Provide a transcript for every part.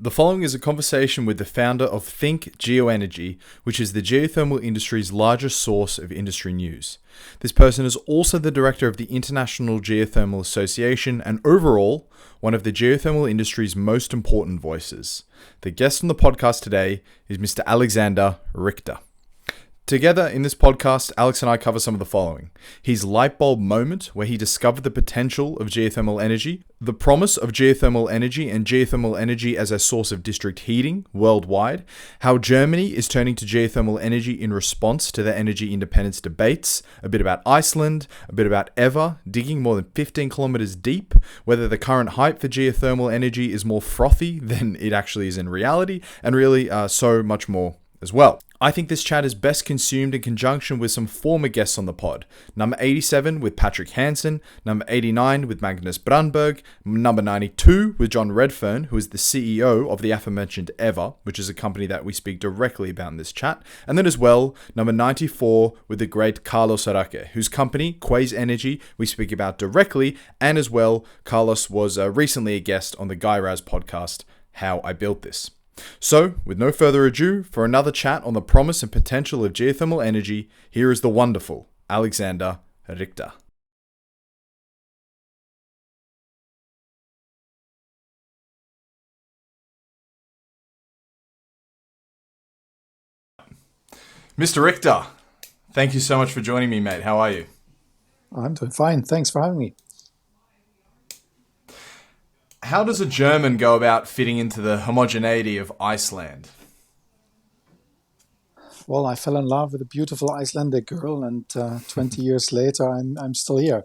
The following is a conversation with the founder of ThinkGeoEnergy, which is the geothermal industry's largest source of industry news. This person is also the director of the International Geothermal Association and overall one of the geothermal industry's most important voices. The guest on the podcast today is Mr. Alexander Richter. Together in this podcast, Alex and I cover some of the following. His Lightbulb Moment, where he discovered the potential of geothermal energy, the promise of geothermal energy and geothermal energy as a source of district heating worldwide, how Germany is turning to geothermal energy in response to their energy independence debates, a bit about Iceland, a bit about Eavor, digging more than 15 kilometers deep, whether the current hype for geothermal energy is more frothy than it actually is in reality, and really so much more as well. I think this chat is best consumed in conjunction with some former guests on the pod. Number 87 with Patrick Hansen, number 89 with Magnus Brandberg, number 92 with John Redfern, who is the CEO of the aforementioned Eavor, which is a company that we speak directly about in this chat, and then as well, number 94 with the great Carlos Araque, whose company, Quays Energy, we speak about directly, and as well, Carlos was recently a guest on the Guy Raz podcast, How I Built This. So, with no further ado, for another chat on the promise and potential of geothermal energy, here is the wonderful Alexander Richter. Mr. Richter, thank you so much for joining me, mate. How are you? I'm doing fine. Thanks for having me. How does a German go about fitting into the homogeneity of Iceland? Well, I fell in love with a beautiful Icelandic girl, and 20 years later, I'm still here.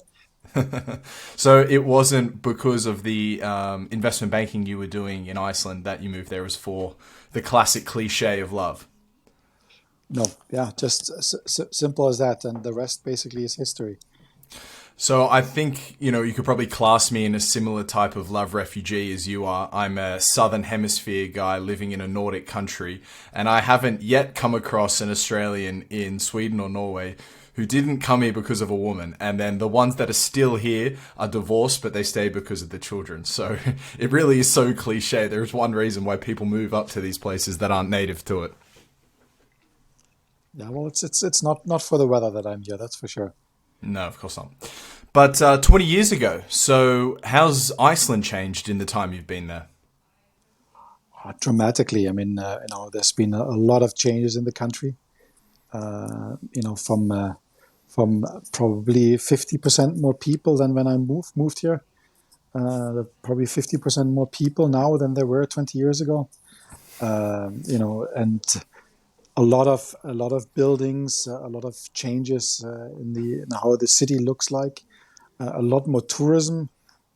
So it wasn't because of the investment banking you were doing in Iceland that you moved there. It was for the classic cliche of love. No, yeah, just simple as that, and the rest basically is history. So I think, you could probably class me in a similar type of love refugee as you are. I'm a Southern Hemisphere guy living in a Nordic country, and I haven't yet come across an Australian in Sweden or Norway who didn't come here because of a woman. And then the ones that are still here are divorced, but they stayed because of the children. So it really is so cliche. There is one reason why people move up to these places that aren't native to it. Yeah, well, it's not for the weather that I'm here, that's for sure. No, of course not. But 20 years ago, so how's Iceland changed in the time you've been there? Dramatically. I mean, there's been a lot of changes in the country. From probably 50% more people than when I moved here. Probably 50% more people now than there were 20 years ago. And a lot of buildings, a lot of changes in how the city looks like. A lot more tourism,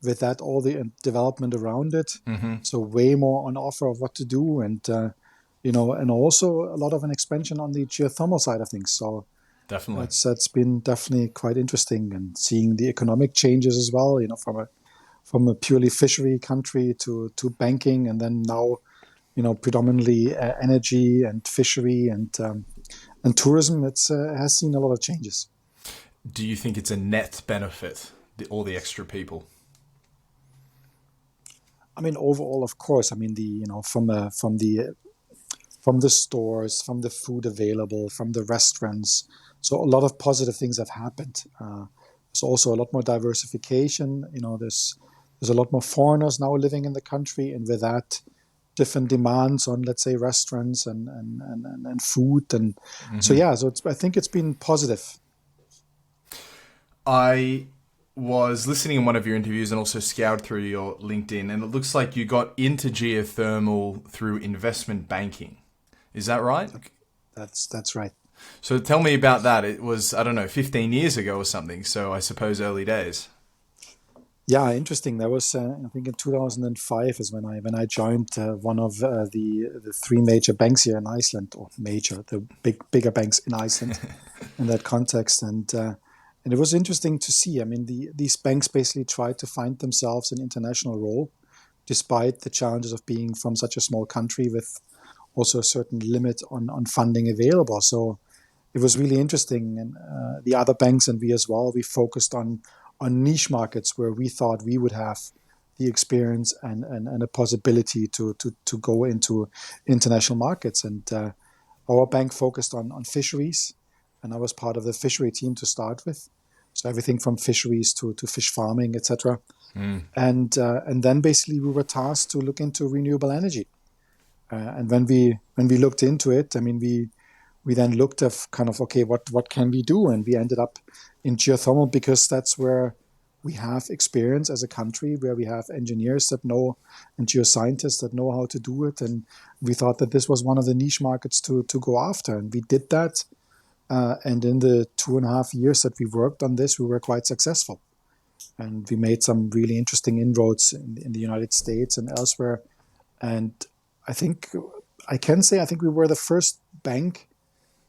with that all the development around it. Mm-hmm. So way more on offer of what to do, and and also a lot of an expansion on the geothermal side of things. So definitely, that's been definitely quite interesting, and seeing the economic changes as well. From a purely fishery country to banking, and then now predominantly energy and fishery and tourism. It's has seen a lot of changes. Do you think it's a net benefit, all the extra people? I mean, overall, of course. I mean, from the stores, from the food available, from the restaurants. So a lot of positive things have happened. There's also a lot more diversification. There's a lot more foreigners now living in the country, and with that, different demands on, let's say, restaurants and food. And mm-hmm. So I think it's been positive. I was listening in one of your interviews and also scoured through your LinkedIn, and it looks like you got into geothermal through investment banking. Is that right? That's right. So tell me about that. It was, 15 years ago or something. So I suppose early days. Yeah, interesting. That was, I think, in 2005 is when I joined one of the three major banks here in Iceland, or the bigger banks in Iceland in that context. And it was interesting to see. I mean, these banks basically tried to find themselves an international role, despite the challenges of being from such a small country with also a certain limit on funding available. So it was really interesting. And the other banks and we as well, we focused on niche markets where we thought we would have the experience and a possibility to go into international markets. And our bank focused on fisheries, and I was part of the fishery team to start with. So everything from fisheries to fish farming, etc. And then basically we were tasked to look into renewable energy. And when we looked into it, I mean, we then looked at kind of, okay, what can we do? And we ended up in geothermal because that's where we have experience as a country, where we have engineers that know and geoscientists that know how to do it. And we thought that this was one of the niche markets to go after. And we did that. And in the 2.5 years that we worked on this, we were quite successful. And we made some really interesting inroads in the United States and elsewhere. And I think I can say I think we were the first bank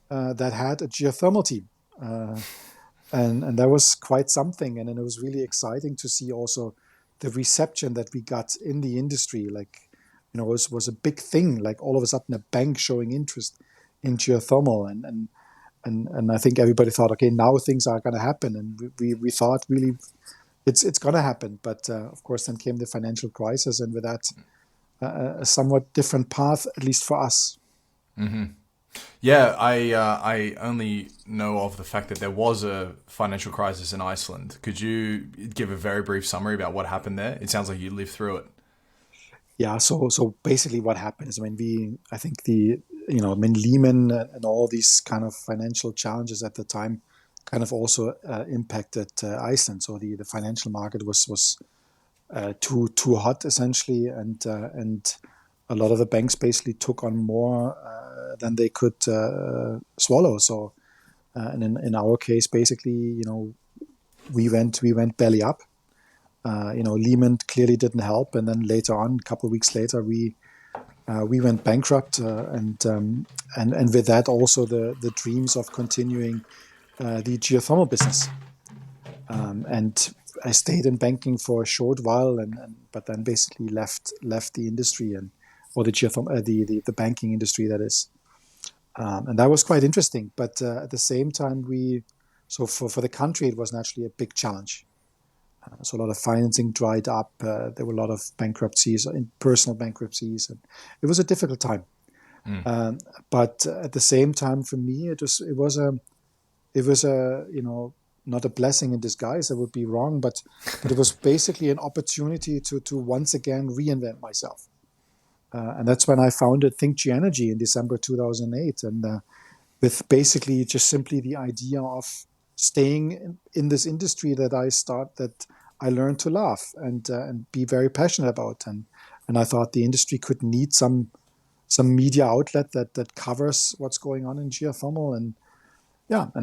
that had a geothermal team. And that was quite something. And then it was really exciting to see also the reception that we got in the industry. Like, you know, was a big thing. Like all of a sudden a bank showing interest in geothermal. And I think everybody thought, okay, now things are going to happen. And we thought really it's going to happen. But of course, then came the financial crisis. And with that, a somewhat different path, at least for us. Yeah, I only know of the fact that there was a financial crisis in Iceland. Could you give a very brief summary about what happened there? It sounds like you lived through it. Yeah, so basically what happened is I think Lehman and all these kind of financial challenges at the time kind of also impacted Iceland. So the financial market was too hot essentially, and a lot of the banks basically took on more than they could swallow. So and in our case, basically, we went belly up. Lehman clearly didn't help, and then later on, a couple of weeks later, we went bankrupt, and with that also the dreams of continuing the geothermal business. And I stayed in banking for a short while, but then basically left the industry or the geothermal the banking industry, that is. And that was quite interesting. But at the same time, so for the country, it was naturally a big challenge. So a lot of financing dried up. There were a lot of bankruptcies, personal bankruptcies, and it was a difficult time. But at the same time, for me, it was a not a blessing in disguise. That would be wrong, but it was basically an opportunity to once again reinvent myself. And that's when I founded ThinkGeoEnergy in December 2008, and with basically just simply the idea of staying in this industry that I learned to love and be very passionate about, and I thought the industry could need some media outlet that covers what's going on in geothermal, and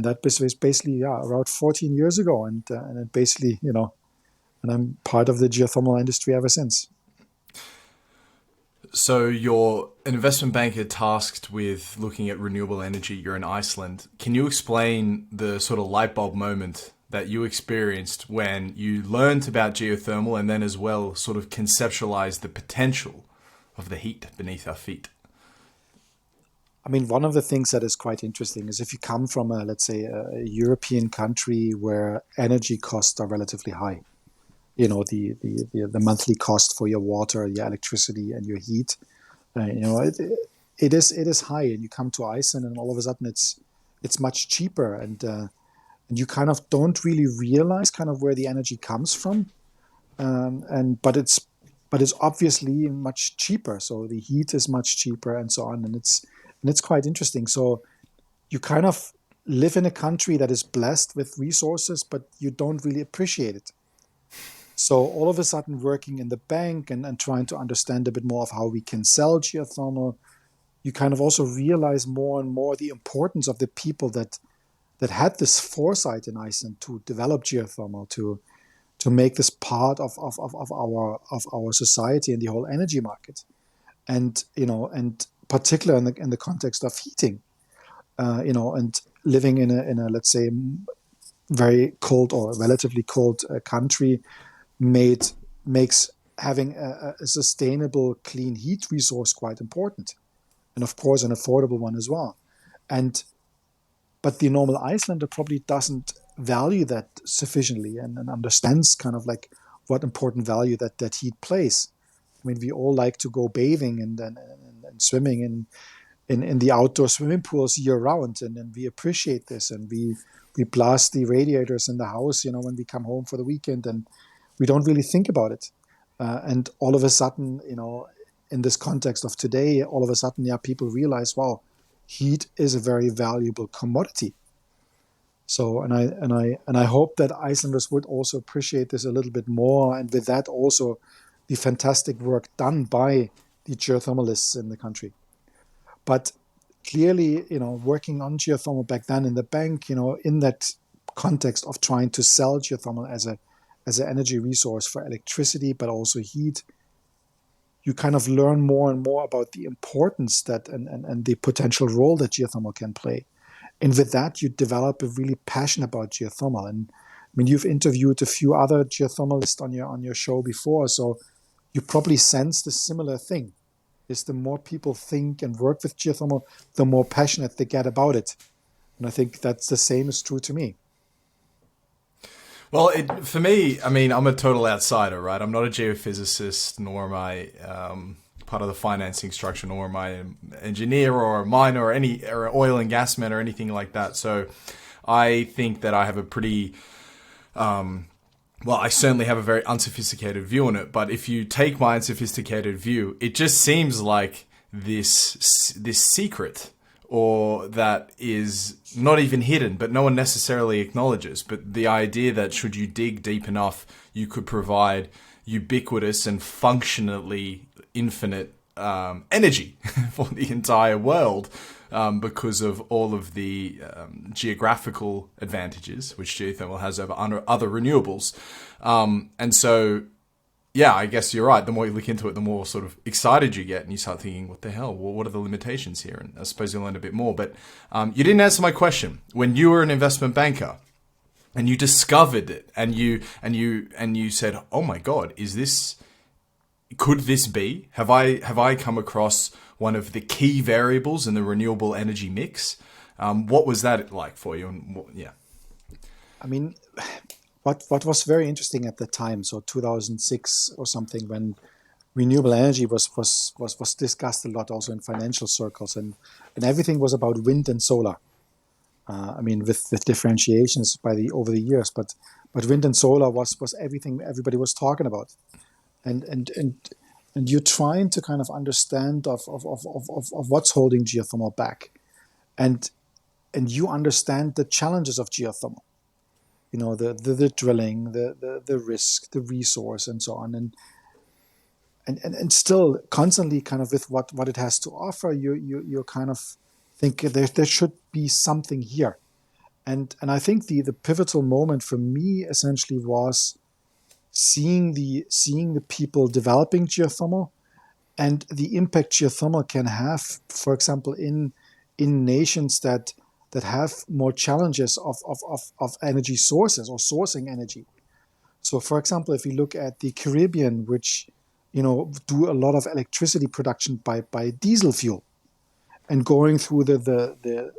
that was basically around 14 years ago, and it basically and I'm part of the geothermal industry ever since. So you're an investment banker tasked with looking at renewable energy. You're in Iceland. Can you explain the sort of light bulb moment that you experienced when you learned about geothermal and then as well sort of conceptualized the potential of the heat beneath our feet? I mean, one of the things that is quite interesting is if you come from let's say a European country where energy costs are relatively high, the monthly cost for your water, your electricity, and your heat, it is high. And you come to Iceland, and all of a sudden it's much cheaper, and you kind of don't really realize kind of where the energy comes from, but it's obviously much cheaper. So the heat is much cheaper, and so on, and it's quite interesting. So you kind of live in a country that is blessed with resources, but you don't really appreciate it. So all of a sudden, working in the bank and trying to understand a bit more of how we can sell geothermal, you kind of also realize more and more the importance of the people that had this foresight in Iceland to develop geothermal, to make this part of our society and the whole energy market, and particularly in the context of heating, and living in a let's say very cold or relatively cold country makes having a sustainable clean heat resource quite important, and of course an affordable one as well. But the normal Icelander probably doesn't value that sufficiently and understands kind of like what important value that heat plays. I mean, we all like to go bathing and swimming in the outdoor swimming pools year round, and we appreciate this, and we blast the radiators in the house, when we come home for the weekend, and we don't really think about it. And all of a sudden, in this context of today, all of a sudden, people realize, wow, heat is a very valuable commodity. So, and I hope that Icelanders would also appreciate this a little bit more, and with that also the fantastic work done by the geothermalists in the country. But clearly, working on geothermal back then in the bank, in that context of trying to sell geothermal as an energy resource for electricity, but also heat, you kind of learn more and more about the importance that and the potential role that geothermal can play. And with that, you develop a really passion about geothermal. And I mean, you've interviewed a few other geothermalists on your show before, so you probably sense the similar thing. Is the more people think and work with geothermal, the more passionate they get about it. And I think that's the same is true to me. Well, for me, I mean, I'm a total outsider, right? I'm not a geophysicist, nor am I part of the financing structure, nor am I an engineer or a miner or or oil and gas man or anything like that. So I think that I have a pretty... well, I certainly have a very unsophisticated view on it, but if you take my unsophisticated view, it just seems like this secret, or that is not even hidden, but no one necessarily acknowledges. But the idea that should you dig deep enough, you could provide ubiquitous and functionally infinite energy for the entire world. Because of all of the geographical advantages which geothermal has over other renewables. And so, yeah, I guess you're right. The more you look into it, the more sort of excited you get, and you start thinking, what the hell? Well, what are the limitations here? And I suppose you'll learn a bit more. But you didn't answer my question. When you were an investment banker and you discovered it, and you said, oh my God, could this be? Have I come across one of the key variables in the renewable energy mix? What was that like for you? And yeah, I mean, what was very interesting at the time, so 2006 or something, when renewable energy was discussed a lot also in financial circles, and everything was about wind and solar. I mean, with differentiations over the years, but wind and solar was everything everybody was talking about. And you're trying to kind of understand of what's holding geothermal back, and you understand the challenges of geothermal, the drilling, the risk, the resource, and so on, and still constantly kind of with what it has to offer, you kind of think there should be something here, and I think the pivotal moment for me essentially was seeing the people developing geothermal and the impact geothermal can have, for example, in nations that have more challenges of energy sources or sourcing energy. So, for example, if we look at the Caribbean, which do a lot of electricity production by diesel fuel, and going through the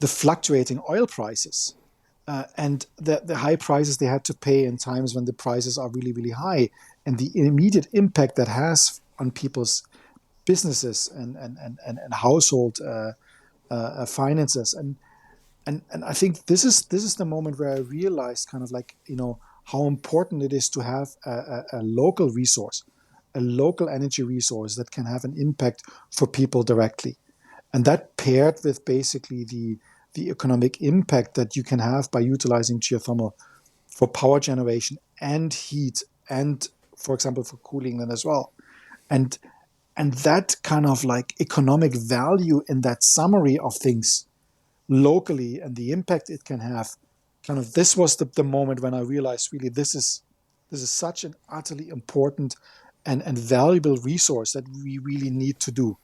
fluctuating oil prices. And the high prices they had to pay in times when the prices are really, really high, and the immediate impact that has on people's businesses and household finances. And I think this is the moment where I realized kind of like, how important it is to have a local resource, a local energy resource that can have an impact for people directly. And that paired with basically the economic impact that you can have by utilizing geothermal for power generation and heat, and, for example, for cooling then as well. And that kind of like economic value in that summary of things locally and the impact it can have, kind of this was the moment when I realized really this is such an utterly important and valuable resource that we really need to do.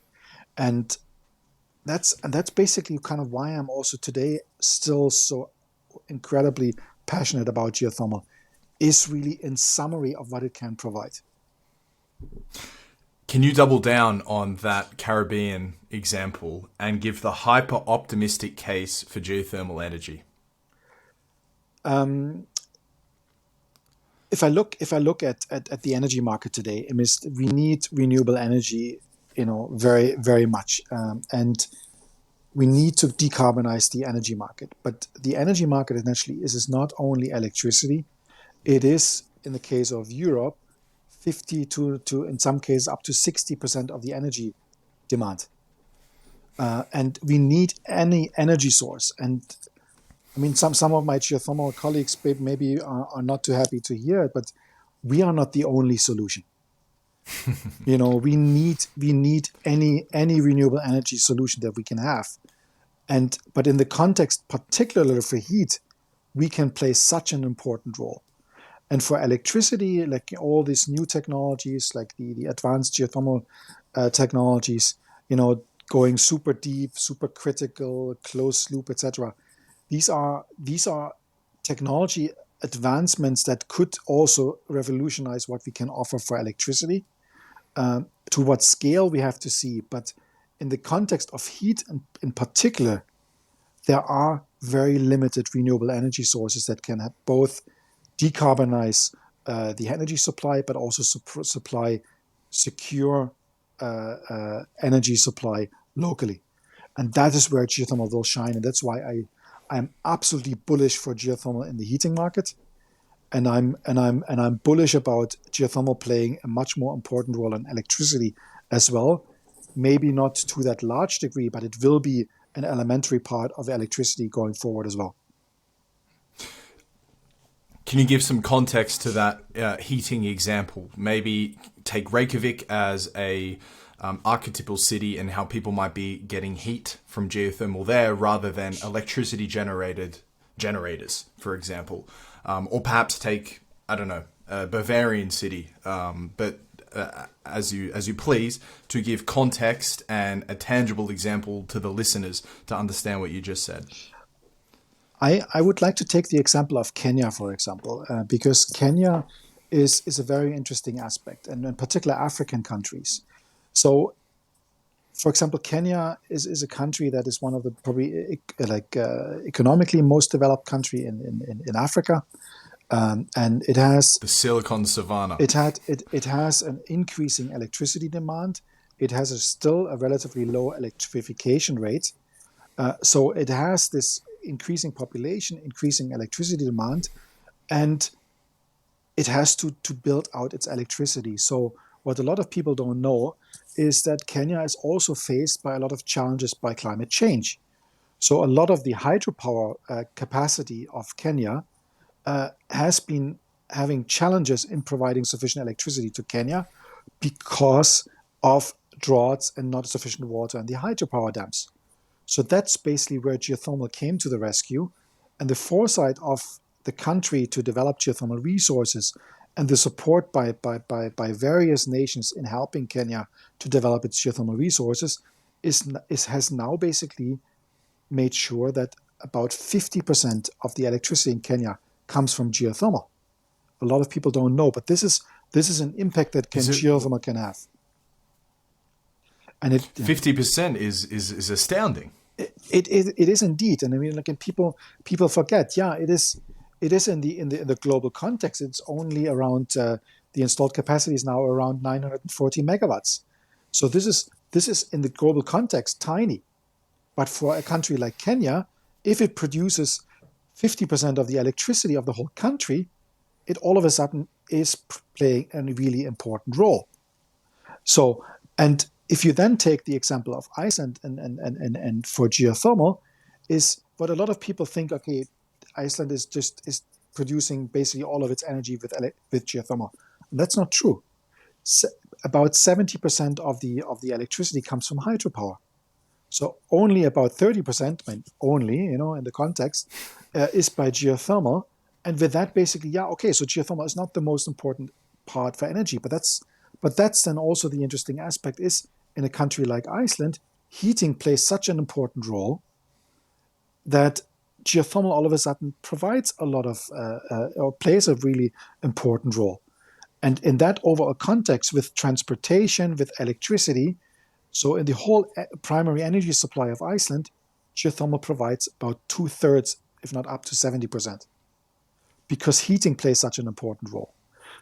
And that's basically kind of why I'm also today still so incredibly passionate about geothermal, is really in summary of what it can provide. Can you double down on that Caribbean example and give the hyper optimistic case for geothermal energy? if I look at the energy market today, I mean, we need renewable energy, very very much, and we need to decarbonize the energy market. But the energy market essentially is not only electricity; it is, in the case of Europe, 50 to in some cases up to 60% of the energy demand. And we need any energy source. And I mean, some of my geothermal colleagues maybe are not too happy to hear it, but we are not the only solution. We need any renewable energy solution that we can have. But in the context, particularly for heat, we can play such an important role. And for electricity, like all these new technologies, like the advanced geothermal technologies, going super deep, super critical, closed loop, etc. These are technology advancements that could also revolutionize what we can offer for electricity. To what scale we have to see, but in the context of heat in particular, there are very limited renewable energy sources that can have both decarbonize the energy supply, but also supply secure energy supply locally. And that is where geothermal will shine. And that's why I'm absolutely bullish for geothermal in the heating market. And I'm bullish about geothermal playing a much more important role in electricity as well. Maybe not to that large degree, but it will be an elementary part of electricity going forward as well. Can you give some context to that heating example? Maybe take Reykjavik as a archetypal city and how people might be getting heat from geothermal there rather than electricity generators, for example. Or perhaps take, I don't know, a Bavarian city, but as you please, to give context and a tangible example to the listeners to understand what you just said. I would like to take the example of Kenya, for example, because Kenya is a very interesting aspect, and in particular African countries. So, for example, Kenya is a country that is one of the probably economically most developed country in Africa, and it has the Silicon Savannah. It has an increasing electricity demand. It has still a relatively low electrification rate. So it has this increasing population, increasing electricity demand, and it has to build out its electricity. So what a lot of people don't know is that Kenya is also faced by a lot of challenges by climate change. So a lot of the hydropower capacity of Kenya has been having challenges in providing sufficient electricity to Kenya because of droughts and not sufficient water in the hydropower dams. So that's basically where geothermal came to the rescue, and the foresight of the country to develop geothermal resources and the support by various nations in helping Kenya to develop its geothermal resources has now basically made sure that about 50% of the electricity in Kenya comes from geothermal. A lot of people don't know, but this is an impact that geothermal can have. And 50% is astounding. It is indeed, and I mean, like, people forget. Yeah, it is in the global context. It's only around the installed capacity is now around 940 megawatts. So this is in the global context tiny, but for a country like Kenya, if it produces 50% of the electricity of the whole country, it all of a sudden is playing a really important role. So, and if you then take the example of Iceland and for geothermal, is what a lot of people think, okay, Iceland is producing basically all of its energy with geothermal. And that's not true. About 70% of the electricity comes from hydropower. So only about 30%, I mean, only, in the context, is by geothermal. And with that, basically, yeah, okay, so geothermal is not the most important part for energy, but that's then also the interesting aspect is in a country like Iceland, heating plays such an important role that geothermal all of a sudden provides a lot of, or plays a really important role. And in that overall context with transportation, with electricity, so in the whole primary energy supply of Iceland, geothermal provides about 2/3, if not up to 70%, because heating plays such an important role.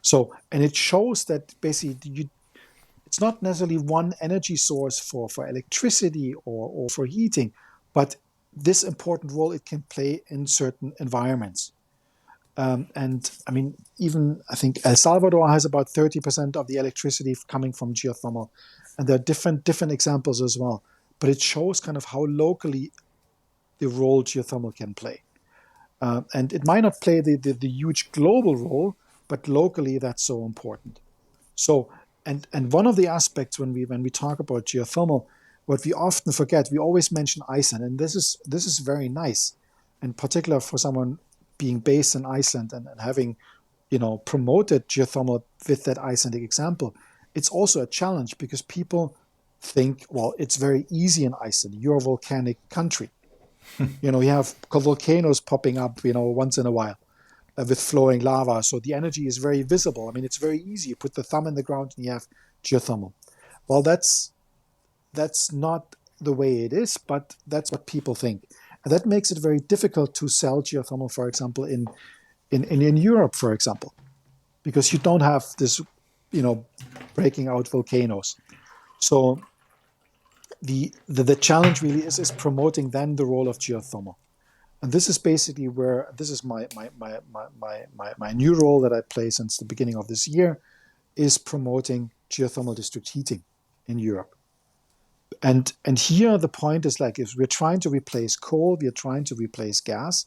So, and it shows that basically it's not necessarily one energy source for electricity or for heating, but this important role it can play in certain environments. And I mean, even I think El Salvador has about 30% of the electricity coming from geothermal, and there are different examples as well. But it shows kind of how locally the role geothermal can play. And it might not play the huge global role, but locally that's so important. So, and one of the aspects when we talk about geothermal, what we often forget, we always mention Iceland, and this is very nice, in particular for someone being based in Iceland and having, promoted geothermal with that Icelandic example. It's also a challenge because people think, well, it's very easy in Iceland. You're a volcanic country. You have volcanoes popping up, once in a while with flowing lava. So the energy is very visible. I mean, it's very easy. You put the thumb in the ground and you have geothermal. Well, that's not the way it is, but that's what people think. And that makes it very difficult to sell geothermal, for example, in Europe, for example, because you don't have this, breaking out volcanoes. So the challenge really is promoting then the role of geothermal. And this is basically where this is my new role that I play since the beginning of this year, is promoting geothermal district heating in Europe. And here the point is like, if we're trying to replace coal, we're trying to replace gas,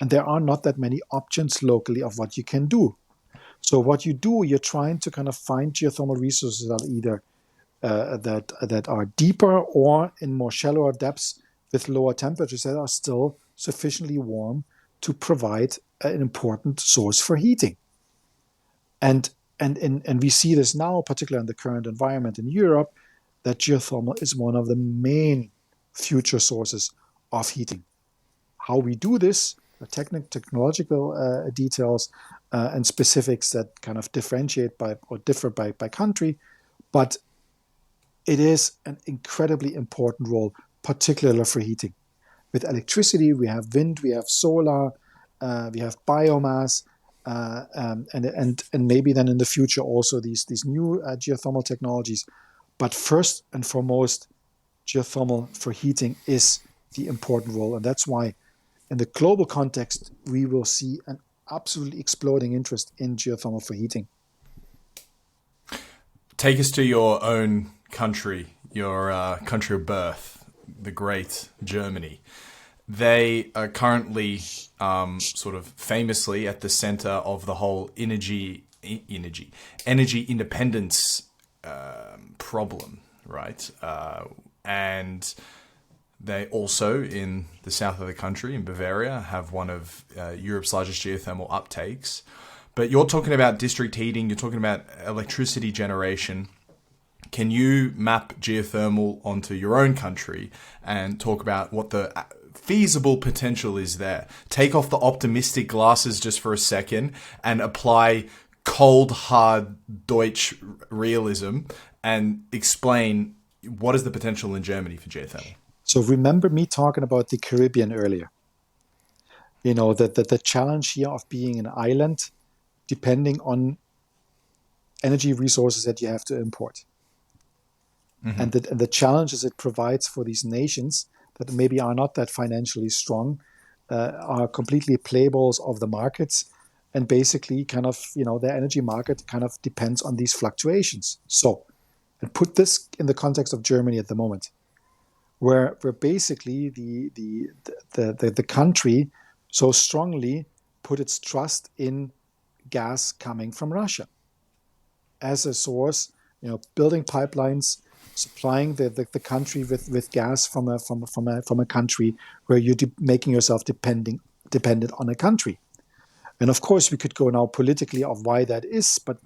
and there are not that many options locally of what you can do. So what you do, you're trying to kind of find geothermal resources that are either that are deeper or in more shallower depths with lower temperatures that are still sufficiently warm to provide an important source for heating. And we see this now, particularly in the current environment in Europe, that geothermal is one of the main future sources of heating. How we do this, the technological details and specifics that kind of differentiate or differ by country, but it is an incredibly important role, particularly for heating. With electricity, we have wind, we have solar, we have biomass, and maybe then in the future also these new geothermal technologies. But first and foremost, geothermal for heating is the important role, and that's why, in the global context, we will see an absolutely exploding interest in geothermal for heating. Take us to your own country, your country of birth, the great Germany. They are currently sort of famously at the center of the whole energy independence problem, right? And they also, in the south of the country, in Bavaria, have one of Europe's largest geothermal uptakes. But you're talking about district heating, you're talking about electricity generation. Can you map geothermal onto your own country and talk about what the feasible potential is there? Take off the optimistic glasses just for a second and apply cold, hard Deutsch realism and explain what is the potential in Germany for geothermal. So remember me talking about the Caribbean earlier. The challenge here of being an island, depending on energy resources that you have to import. Mm-hmm. And the challenges it provides for these nations that maybe are not that financially strong, are completely playballs of the markets, and basically kind of, their energy market kind of depends on these fluctuations. So, and put this in the context of Germany at the moment, where basically the country so strongly put its trust in gas coming from Russia as a source, building pipelines, supplying the country with gas from a country where you're making yourself dependent on a country. And of course, we could go now politically of why that is, but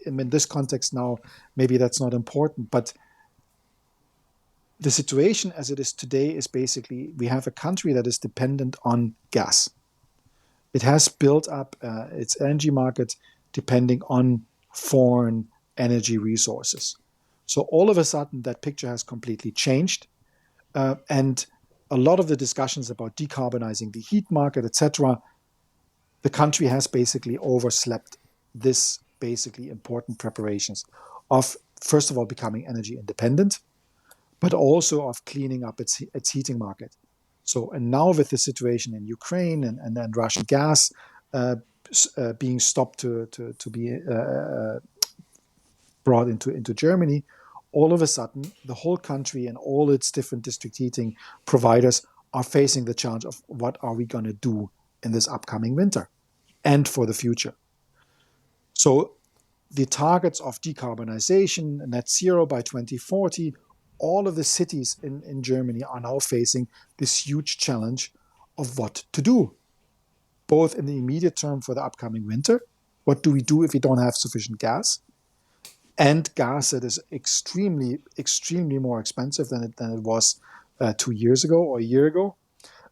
in this context now, maybe that's not important. But the situation as it is today is basically we have a country that is dependent on gas. It has built up its energy market depending on foreign energy resources. So all of a sudden, that picture has completely changed. And a lot of the discussions about decarbonizing the heat market, etc., the country has basically overslept this basically important preparations of, first of all, becoming energy independent, but also of cleaning up its heating market. So, and now with the situation in Ukraine and then Russian gas being stopped to be brought into Germany, all of a sudden, the whole country and all its different district heating providers are facing the challenge of what are we going to do in this upcoming winter and for the future. So the targets of decarbonization, net zero by 2040, all of the cities in Germany are now facing this huge challenge of what to do, both in the immediate term for the upcoming winter. What do we do if we don't have sufficient gas? And gas that is extremely, extremely more expensive than it was 2 years ago or a year ago,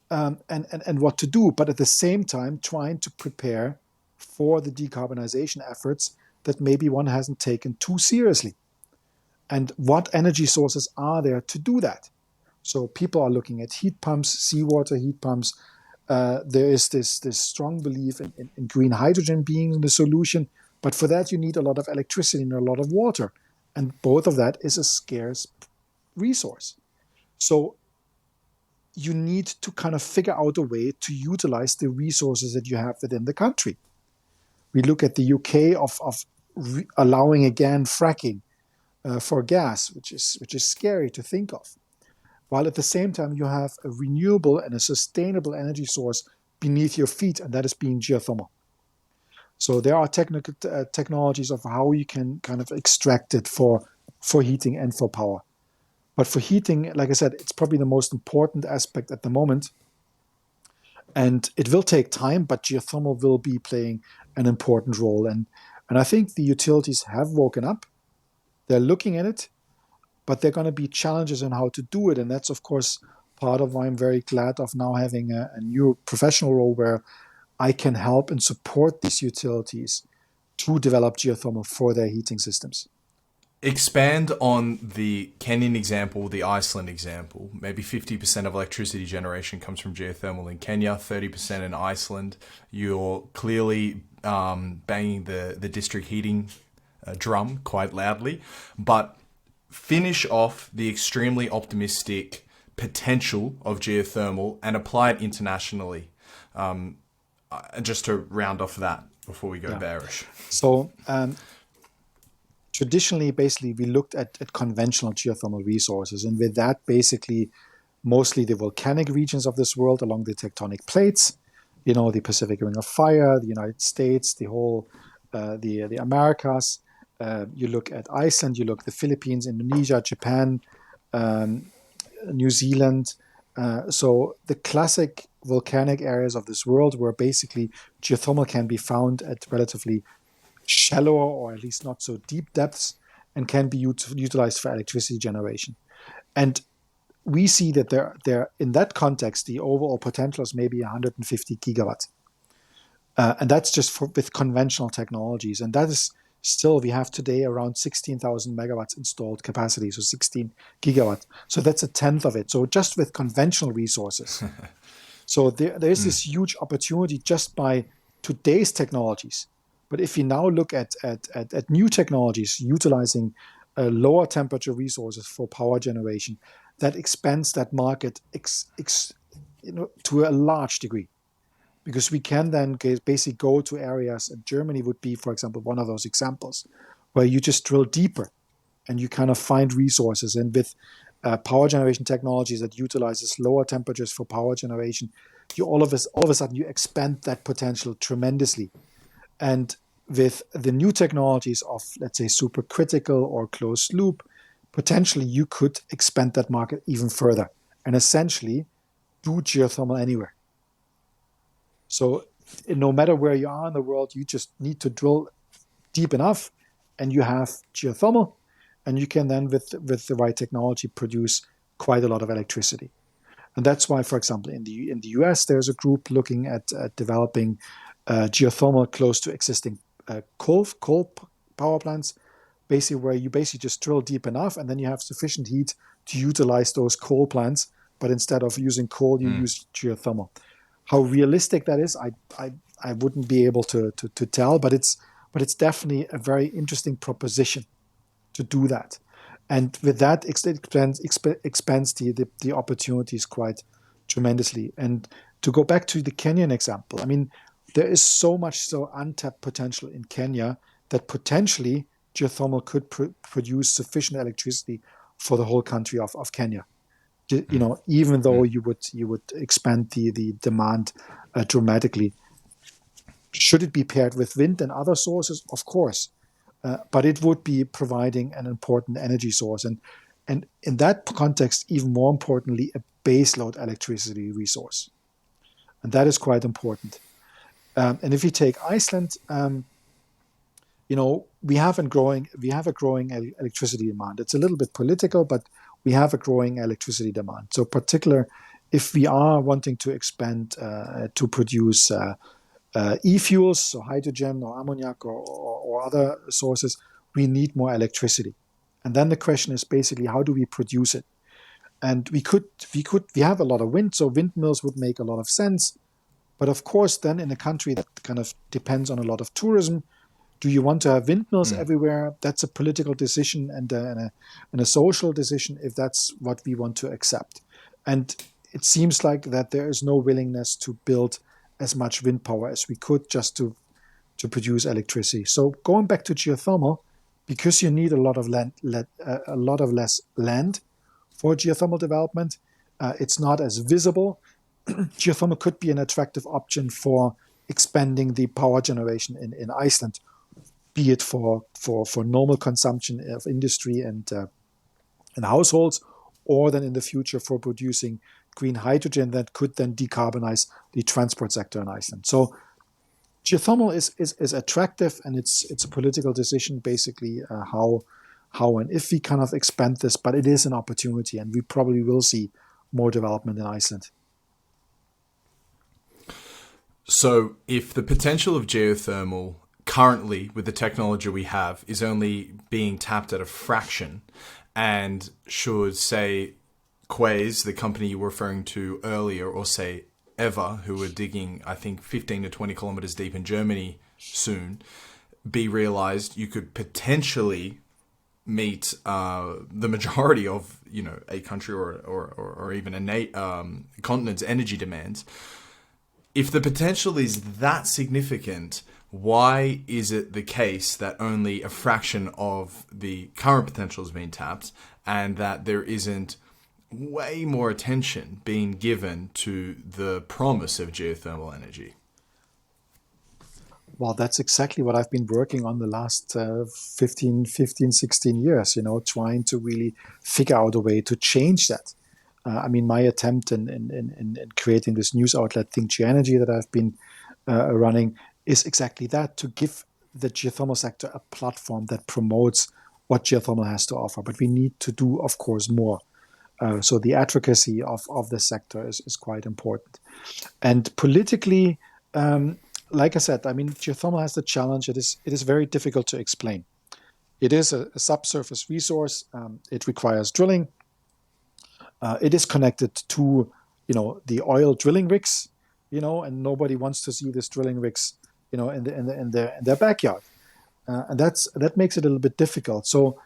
and what to do. But at the same time, trying to prepare for the decarbonization efforts that maybe one hasn't taken too seriously. And what energy sources are there to do that? So people are looking at heat pumps, seawater heat pumps. There is this strong belief in green hydrogen being the solution. But for that, you need a lot of electricity and a lot of water. And both of that is a scarce resource. So you need to kind of figure out a way to utilize the resources that you have within the country. We look at the UK of allowing again fracking for gas, which is scary to think of. While at the same time you have a renewable and a sustainable energy source beneath your feet, and that is being geothermal. So there are technical technologies of how you can kind of extract it for heating and for power. But for heating, like I said, it's probably the most important aspect at the moment. And it will take time, but geothermal will be playing an important role. And I think the utilities have woken up. They're looking at it, but there are going to be challenges on how to do it. And that's, of course, part of why I'm very glad of now having a new professional role where I can help and support these utilities to develop geothermal for their heating systems. Expand on the Kenyan example, the Iceland example. Maybe 50% of electricity generation comes from geothermal in Kenya, 30% in Iceland. You're clearly banging the district heating drum quite loudly, but finish off the extremely optimistic potential of geothermal and apply it internationally. Just to round off that before we go bearish. So traditionally, basically, we looked at conventional geothermal resources. And with that, basically, mostly the volcanic regions of this world along the tectonic plates, the Pacific Ring of Fire, the United States, the whole, the Americas. You look at Iceland, you look at the Philippines, Indonesia, Japan, New Zealand. So the classic volcanic areas of this world where basically geothermal can be found at relatively shallower or at least not so deep depths and can be utilized for electricity generation. And we see that there in that context, the overall potential is maybe 150 gigawatts. And that's just with conventional technologies. And that is still, we have today around 16,000 megawatts installed capacity, so 16 gigawatts. So that's a tenth of it. So just with conventional resources. So there's this huge opportunity just by today's technologies. But if you now look at new technologies utilizing lower temperature resources for power generation, that expands that market to a large degree. Because we can then basically go to areas, and Germany would be, for example, one of those examples, where you just drill deeper and you kind of find resources. And with power generation technologies that utilizes lower temperatures for power generation, all of a sudden you expand that potential tremendously. And with the new technologies of, let's say, supercritical or closed loop, potentially you could expand that market even further and essentially do geothermal anywhere. So no matter where you are in the world, you just need to drill deep enough and you have geothermal, and you can then, with the right technology, produce quite a lot of electricity. And that's why, for example, in the US, there's a group looking at developing geothermal close to existing coal power plants, basically where you just drill deep enough and then you have sufficient heat to utilize those coal plants. But instead of using coal, you use geothermal. How realistic that is, I wouldn't be able to tell, but but it's definitely a very interesting proposition to do that. And with that, it expands the opportunities quite tremendously. And to go back to the Kenyan example, I mean, there is so much untapped potential in Kenya that potentially geothermal could produce sufficient electricity for the whole country of Kenya. Even though you would expand the demand dramatically. Should it be paired with wind and other sources? Of course. But it would be providing an important energy source. And in that context, even more importantly, a baseload electricity resource. And that is quite important. And if you take Iceland, we have a growing electricity demand. It's a little bit political, but we have a growing electricity demand. So particular, if we are wanting to expand to produce e-fuels, so hydrogen or ammonia or other sources, we need more electricity. And then the question is basically, how do we produce it? And we have a lot of wind, so windmills would make a lot of sense. But of course, then in a country that kind of depends on a lot of tourism, do you want to have windmills everywhere? That's a political decision and a social decision if that's what we want to accept. And it seems like that there is no willingness to build as much wind power as we could just to produce electricity. So going back to geothermal, because you need a lot of less land for geothermal development, it's not as visible. Geothermal could be an attractive option for expanding the power generation in Iceland, be it for normal consumption of industry and households, or then in the future for producing green hydrogen that could then decarbonize the transport sector in Iceland. So geothermal is attractive, and it's a political decision basically how and if we kind of expand this, but it is an opportunity, and we probably will see more development in Iceland. So if the potential of geothermal currently with the technology we have is only being tapped at a fraction, and should, say, Quaise, the company you were referring to earlier, or say Eavor, who are digging, I think, 15 to 20 kilometers deep in Germany soon, be realized, you could potentially meet the majority of, a country or even a continent's energy demands. If the potential is that significant, why is it the case that only a fraction of the current potential is being tapped, and that there isn't way more attention being given to the promise of geothermal energy? Well, that's exactly what I've been working on the last 16 years, trying to really figure out a way to change that. My attempt in creating this news outlet, ThinkGeoEnergy, that I've been running, is exactly that, to give the geothermal sector a platform that promotes what geothermal has to offer. But we need to do, of course, more. So the advocacy of the sector is quite important. And politically, like I said, geothermal has the challenge. It is very difficult to explain. It is a subsurface resource. It requires drilling. It is connected to, the oil drilling rigs, and nobody wants to see these drilling rigs, in their backyard, and that makes it a little bit difficult. So,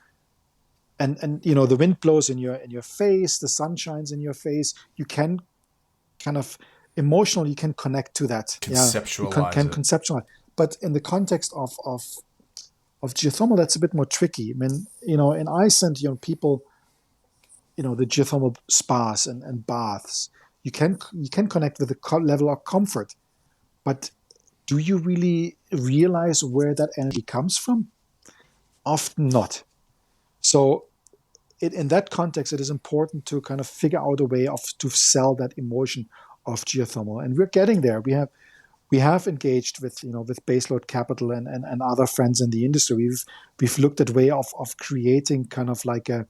and the wind blows in your face, the sun shines in your face. You can kind of emotionally, you can connect to that. Conceptualize you can conceptualize. But in the context of geothermal, that's a bit more tricky. In Iceland, people, the geothermal spas and baths, you can connect with a level of comfort, but do you really realize where that energy comes from? Often not. So in that context, it is important to kind of figure out a way to sell that emotion of geothermal, and we're getting there. We have engaged with baseload capital and other friends in the industry. We've looked at way of creating kind of like a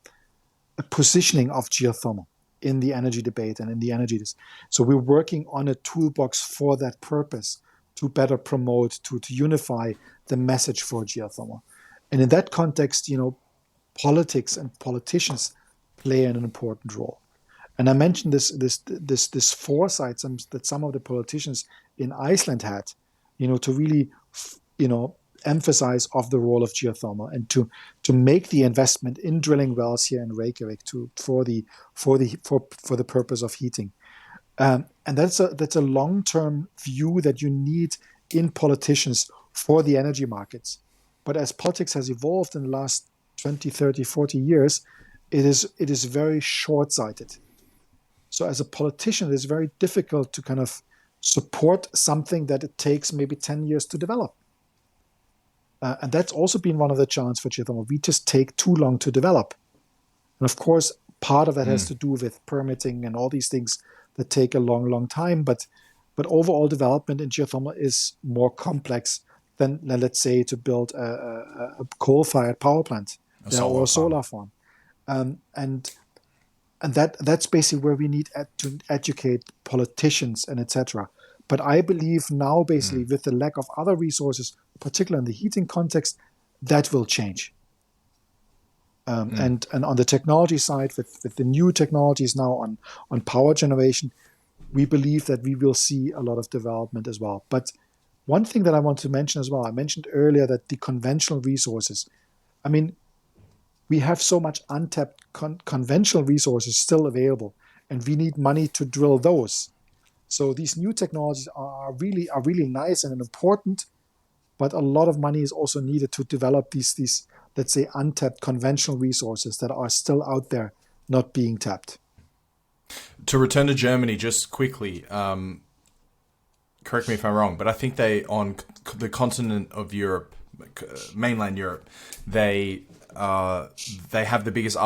positioning of geothermal in the energy debate and in the energy. So we're working on a toolbox for that purpose, to better promote, to unify the message for geothermal. And in that context, politics and politicians play an important role. And I mentioned this foresight that some of the politicians in Iceland had, to really, emphasize of the role of geothermal and to make the investment in drilling wells here in Reykjavik for the purpose of heating. And that's a long-term view that you need in politicians for the energy markets. But as politics has evolved in the last 20, 30, 40 years, it is very short-sighted. So as a politician, it is very difficult to kind of support something that it takes maybe 10 years to develop. And that's also been one of the challenges for geothermal. We just take too long to develop. And of course, part of that has to do with permitting and all these things that take a long, long time. But overall development in geothermal is more complex than let's say, to build a coal-fired power plant or a solar farm. And that's basically where we need to educate politicians and etc. But I believe now, basically, with the lack of other resources, particularly in the heating context, that will change. And on the technology side, with the new technologies now on power generation, we believe that we will see a lot of development as well. But one thing that I want to mention as well, I mentioned earlier that the conventional resources, I mean, we have so much untapped conventional resources still available, and we need money to drill those. So these new technologies are really nice and important, but a lot of money is also needed to develop these let's say untapped conventional resources that are still out there not being tapped. To return to Germany just quickly, correct me if I'm wrong, but I think they, on the continent of Europe, mainland Europe, they have the biggest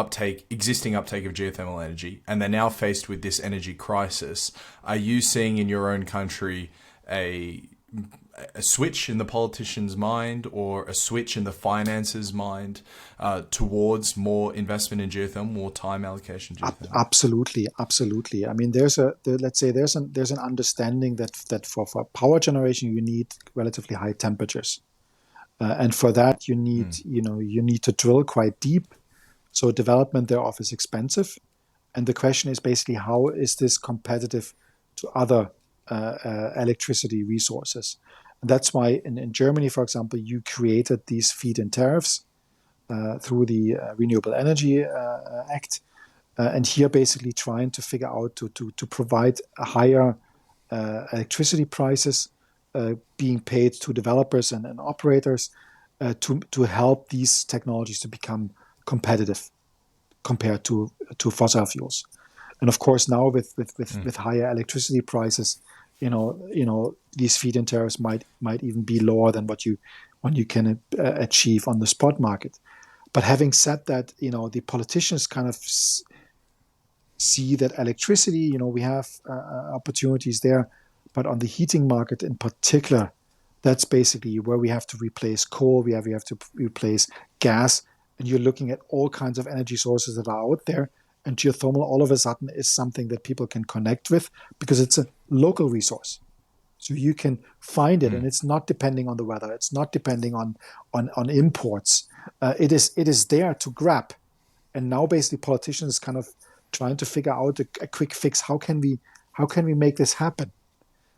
existing uptake of geothermal energy, and they're now faced with this energy crisis. Are you seeing in your own country a switch in the politician's mind or a switch in the finances' mind towards more investment in geothermal, more time allocation geothermal? Absolutely. I mean, there's an understanding that for power generation you need relatively high temperatures. And for that, you need to drill quite deep. So development thereof is expensive. And the question is basically, how is this competitive to other electricity resources? And that's why in Germany, for example, you created these feed-in tariffs through the Renewable Energy Act. And here basically trying to figure out to provide a higher electricity prices being paid to developers and operators to help these technologies to become competitive compared to fossil fuels. And of course, now with higher electricity prices, these feed-in tariffs might even be lower than what you can achieve on the spot market. But having said that, the politicians kind of see that electricity, we have opportunities there. But on the heating market in particular, that's basically where we have to replace coal, we have to replace gas, and you're looking at all kinds of energy sources that are out there. And geothermal all of a sudden is something that people can connect with because it's a local resource. So you can find it, and it's not depending on the weather. It's not depending on imports. It is there to grab. And now basically politicians kind of trying to figure out a quick fix. How can we make this happen?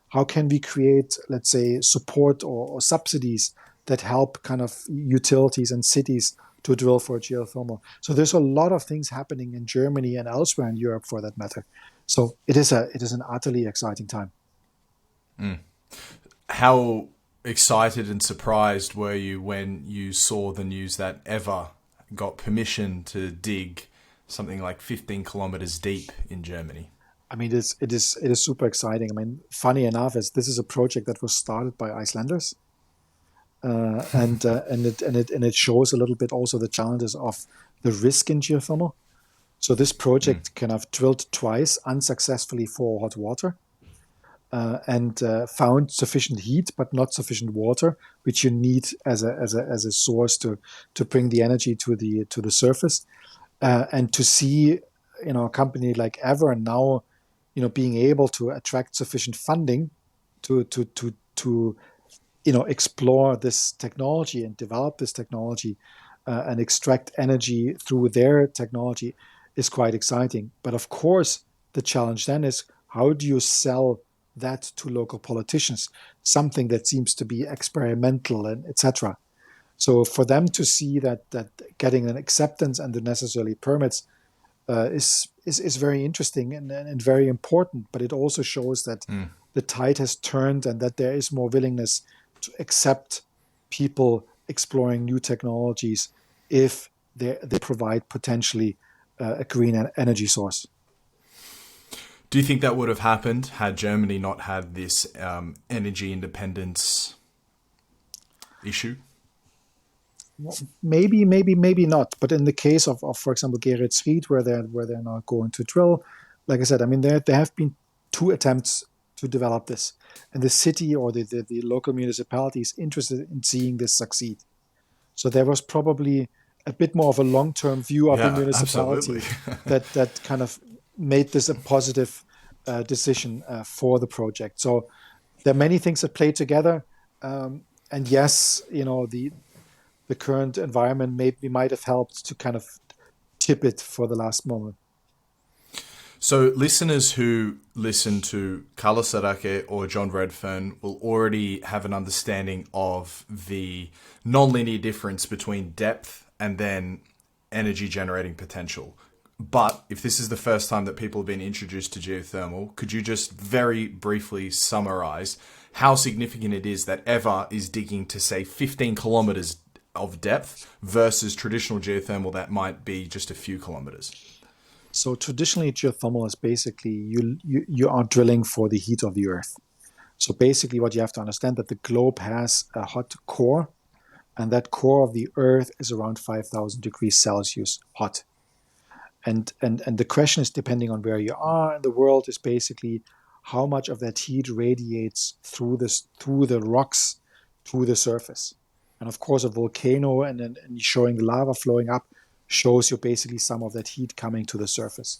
How can we create, let's say, support or subsidies that help kind of utilities and cities to drill for geothermal? So there's a lot of things happening in Germany and elsewhere in Europe, for that matter. So it is an utterly exciting time. How excited and surprised were you when you saw the news that Eavor got permission to dig something like 15 kilometers deep in Germany? I mean, it is super exciting. I mean, funny enough, this is a project that was started by Icelanders, and it shows a little bit also the challenges of the risk in geothermal. So this project kind of drilled twice unsuccessfully for hot water, and found sufficient heat but not sufficient water, which you need as a source to bring the energy to the surface, and to see a company like Eavor now being able to attract sufficient funding to explore this technology and develop this technology and extract energy through their technology is quite exciting. But of course, the challenge then is, how do you sell that to local politicians? Something that seems to be experimental and etc. So for them to see that getting an acceptance and the necessary permits is very interesting and very important. But it also shows that the tide has turned and that there is more willingness to accept people exploring new technologies if they provide potentially a green energy source. Do you think that would have happened had Germany not had this energy independence issue? Well, maybe not. But in the case of for example, Geretsried, where they're now going to drill, like I said, I mean, there have been 2 attempts to develop this, and the city or the local municipality is interested in seeing this succeed. So there was probably a bit more of a long-term view of the Yeah, absolutely. municipality that kind of made this a positive decision for the project. So there are many things that play together, and yes, the current environment maybe might have helped to kind of tip it for the last moment. So listeners who listen to Carlos Sarake or John Redfern will already have an understanding of the nonlinear difference between depth and then energy generating potential. But if this is the first time that people have been introduced to geothermal, could you just very briefly summarize how significant it is that Eavor is digging to, say, 15 kilometers of depth versus traditional geothermal that might be just a few kilometers? So traditionally, geothermal is basically you are drilling for the heat of the earth. So basically, what you have to understand that the globe has a hot core, and that core of the earth is around 5,000 degrees Celsius hot. And the question is, depending on where you are in the world, is basically how much of that heat radiates through the rocks to the surface. And of course, a volcano and showing lava flowing up shows you basically some of that heat coming to the surface.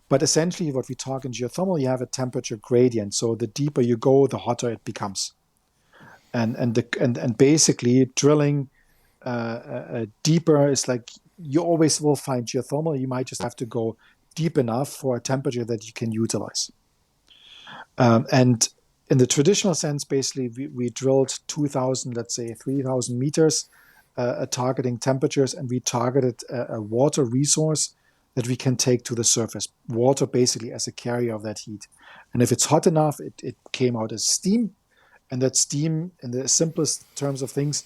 But essentially, what we talk in geothermal, you have a temperature gradient. So the deeper you go, the hotter it becomes. And basically, drilling deeper is like you always will find geothermal. You might just have to go deep enough for a temperature that you can utilize. And in the traditional sense, basically, we drilled 2,000, let's say 3,000 meters, targeting temperatures, and we targeted a water resource that we can take to the surface. Water basically as a carrier of that heat. And if it's hot enough, it came out as steam. And that steam, in the simplest terms of things,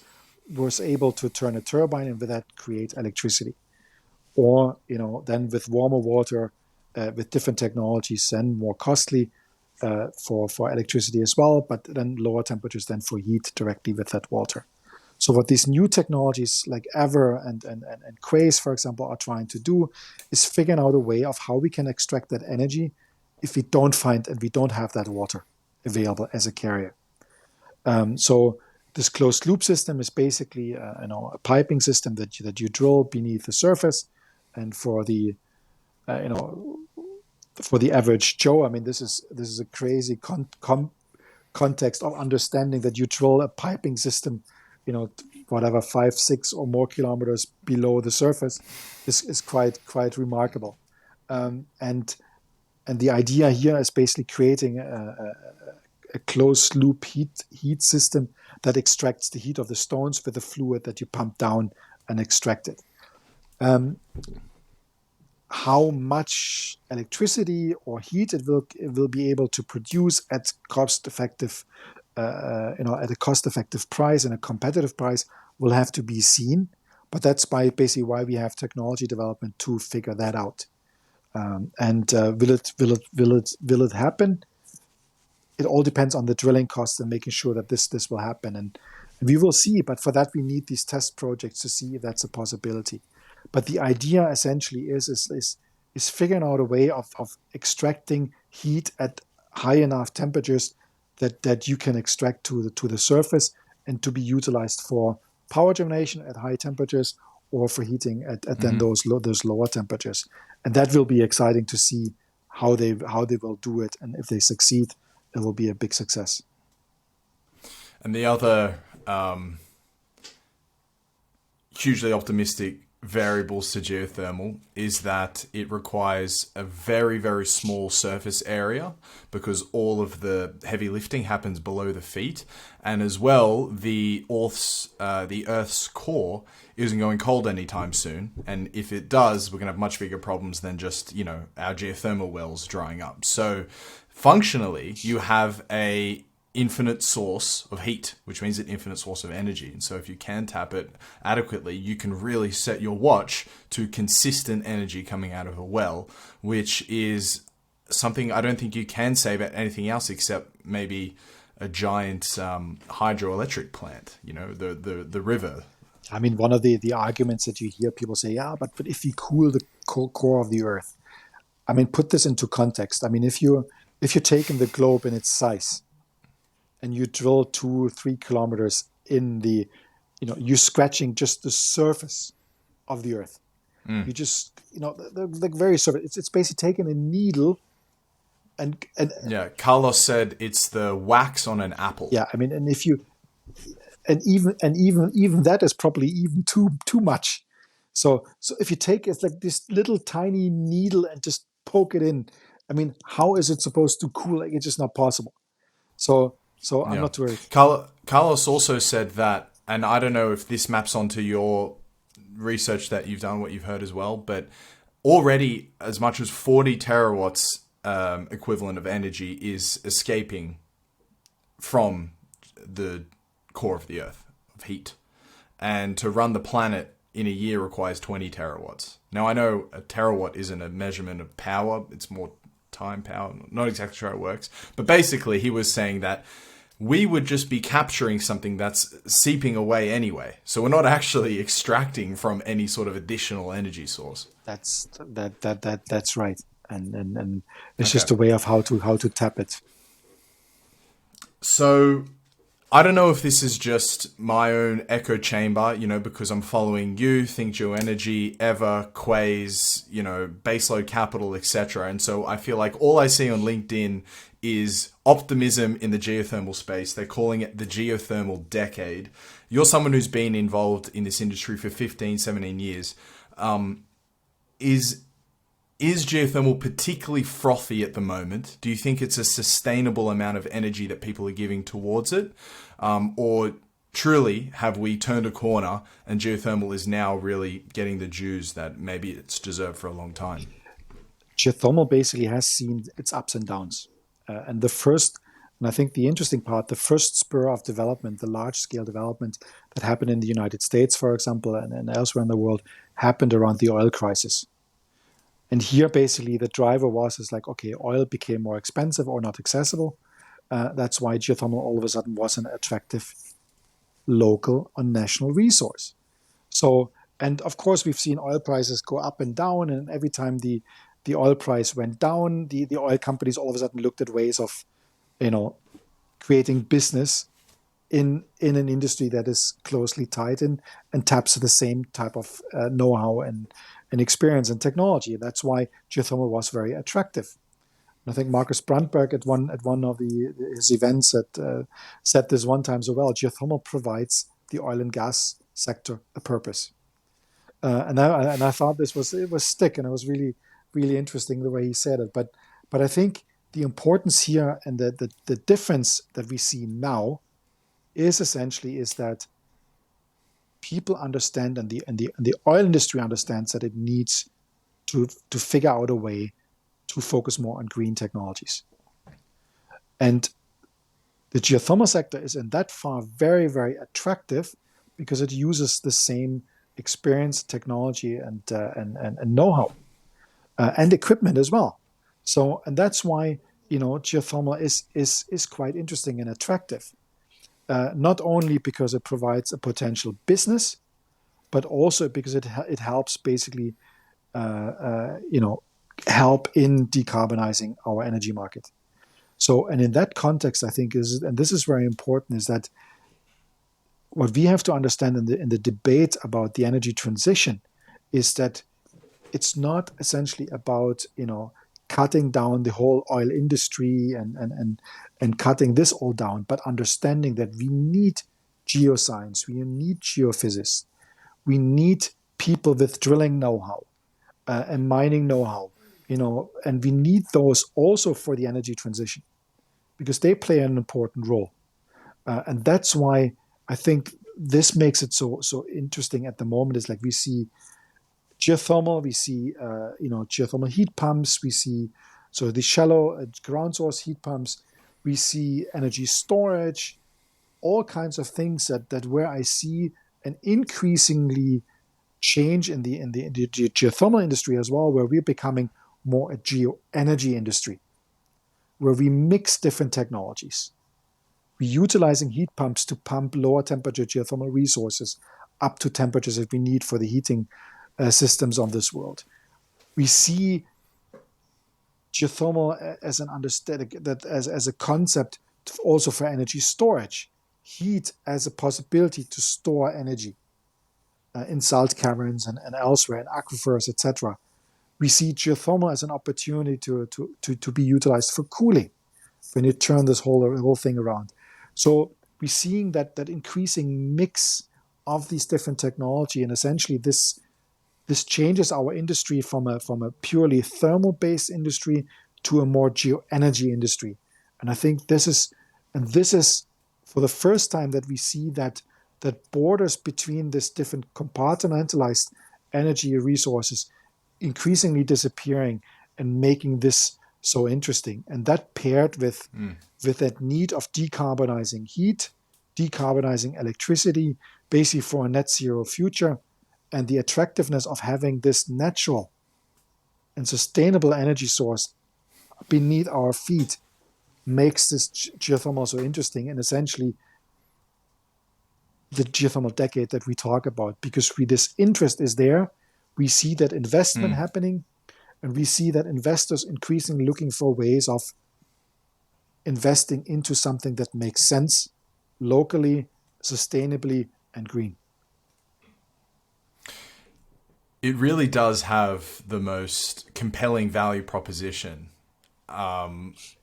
was able to turn a turbine and with that create electricity. Or, then with warmer water, with different technologies, then more costly for electricity as well, but then lower temperatures then for heat directly with that water. So what these new technologies like Eavor and Quaise, for example, are trying to do is figuring out a way of how we can extract that energy if we don't find and we don't have that water available as a carrier. So this closed loop system is basically a piping system that you drill beneath the surface, and for the average Joe, I mean, this is a crazy context of understanding that you drill a piping system, whatever 5, 6 or more kilometers below the surface is quite remarkable. And the idea here is basically creating a closed loop heat system that extracts the heat of the stones with the fluid that you pump down and extract it. How much electricity or heat it will be able to produce at cost-effective, at a cost-effective price and a competitive price will have to be seen. But that's basically why we have technology development to figure that out. Will it happen? It all depends on the drilling costs and making sure that this will happen. And we will see. But for that, we need these test projects to see if that's a possibility. But the idea essentially is figuring out a way of extracting heat at high enough temperatures that you can extract to the surface and to be utilized for power generation at high temperatures or for heating at then those lower temperatures. And that will be exciting to see how they will do it, and if they succeed, it will be a big success. And the other hugely optimistic variables to geothermal is that it requires a very, very small surface area because all of the heavy lifting happens below the feet. And as well, the Earth's core isn't going cold anytime soon. And if it does, we're going to have much bigger problems than just, our geothermal wells drying up. So functionally, you have a infinite source of heat, which means an infinite source of energy. And so if you can tap it adequately, you can really set your watch to consistent energy coming out of a well, which is something I don't think you can say about anything else except maybe a giant hydroelectric plant, the river. I mean, one of the arguments that you hear people say, yeah, but if you cool the core of the Earth, I mean, put this into context. I mean, if you're taking the globe in its size, and you drill 2-3 kilometers in you're scratching just the surface of the Earth. You just, the very surface. It's basically taking a needle and yeah. Carlos said it's the wax on an apple. Yeah, I mean, and if you, and even that is probably even too much. So if you take it's like this little tiny needle and just poke it in, I mean, how is it supposed to cool? Like, it's just not possible. So I'm not worried. Carlos also said that, and I don't know if this maps onto your research that you've done, what you've heard as well, but already as much as 40 terawatts equivalent of energy is escaping from the core of the Earth, of heat. And to run the planet in a year requires 20 terawatts. Now, I know a terawatt isn't a measurement of power, it's more time, power, not exactly sure how it works. But basically, he was saying that we would just be capturing something that's seeping away anyway. So we're not actually extracting from any sort of additional energy source. That's right. And it's just a way of how to tap it. So I don't know if this is just my own echo chamber, because I'm following you, ThinkGeoEnergy, Eavor, Quays, Baseload Capital, etc. And so I feel like all I see on LinkedIn is optimism in the geothermal space. They're calling it the geothermal decade. You're someone who's been involved in this industry for 15, 17 years. Is geothermal particularly frothy at the moment? Do you think it's a sustainable amount of energy that people are giving towards it? Or truly have we turned a corner and geothermal is now really getting the dues that maybe it's deserved for a long time? Geothermal basically has seen its ups and downs. And I think the interesting part, the first spur of development, the large-scale development that happened in the United States, for example, and elsewhere in the world, happened around the oil crisis. And here, basically, the driver is like, okay, oil became more expensive or not accessible. That's why geothermal all of a sudden was an attractive local or national resource. So, and of course, we've seen oil prices go up and down, and every time the oil price went down, the oil companies all of a sudden looked at ways of, creating business in an industry that is closely tied and taps the same type of know-how and experience and technology. And that's why geothermal was very attractive. And I think Marcus Brandberg at one of his events said this one time so well: geothermal provides the oil and gas sector a purpose. And I thought it was stick, and it was really, really interesting the way he said it. But I think the importance here and the difference that we see now is that people understand, and the oil industry understands, that it needs to figure out a way to focus more on green technologies. And the geothermal sector is in that far very, very attractive because it uses the same experience, technology, and know-how and equipment as well. So, and that's why geothermal is quite interesting and attractive. Not only because it provides a potential business, but also because it helps basically, help in decarbonizing our energy market. So, and in that context, I think and this is very important, is that what we have to understand in the debate about the energy transition is that it's not essentially about cutting down the whole oil industry and cutting this all down, but understanding that we need geoscience, we need geophysics, we need people with drilling know-how and mining know-how, and we need those also for the energy transition because they play an important role. And that's why I think this makes it so interesting at the moment. Is like we see geothermal, we see geothermal heat pumps, we see the shallow ground source heat pumps, we see energy storage, all kinds of things that where I see an increasingly change in the geothermal industry as well, where we're becoming more a geoenergy industry, where we mix different technologies. We're utilizing heat pumps to pump lower temperature geothermal resources up to temperatures that we need for the heating systems of this world. We see geothermal as an understanding that as a concept also for energy storage, heat as a possibility to store energy in salt caverns and elsewhere in aquifers, etc. We see geothermal as an opportunity to be utilized for cooling when you turn this whole thing around. So we're seeing that increasing mix of these different technology, and essentially this changes our industry from a purely thermal-based industry to a more geoenergy industry. And I think this is for the first time that we see that borders between this different compartmentalized energy resources increasingly disappearing and making this so interesting. And that paired with that need of decarbonizing heat, decarbonizing electricity, basically for a net zero future, and the attractiveness of having this natural and sustainable energy source beneath our feet makes this geothermal so interesting, and essentially the geothermal decade that we talk about, because this interest is there. We see that investment happening, and we see that investors increasingly looking for ways of investing into something that makes sense locally, sustainably, and green. It really does have the most compelling value proposition.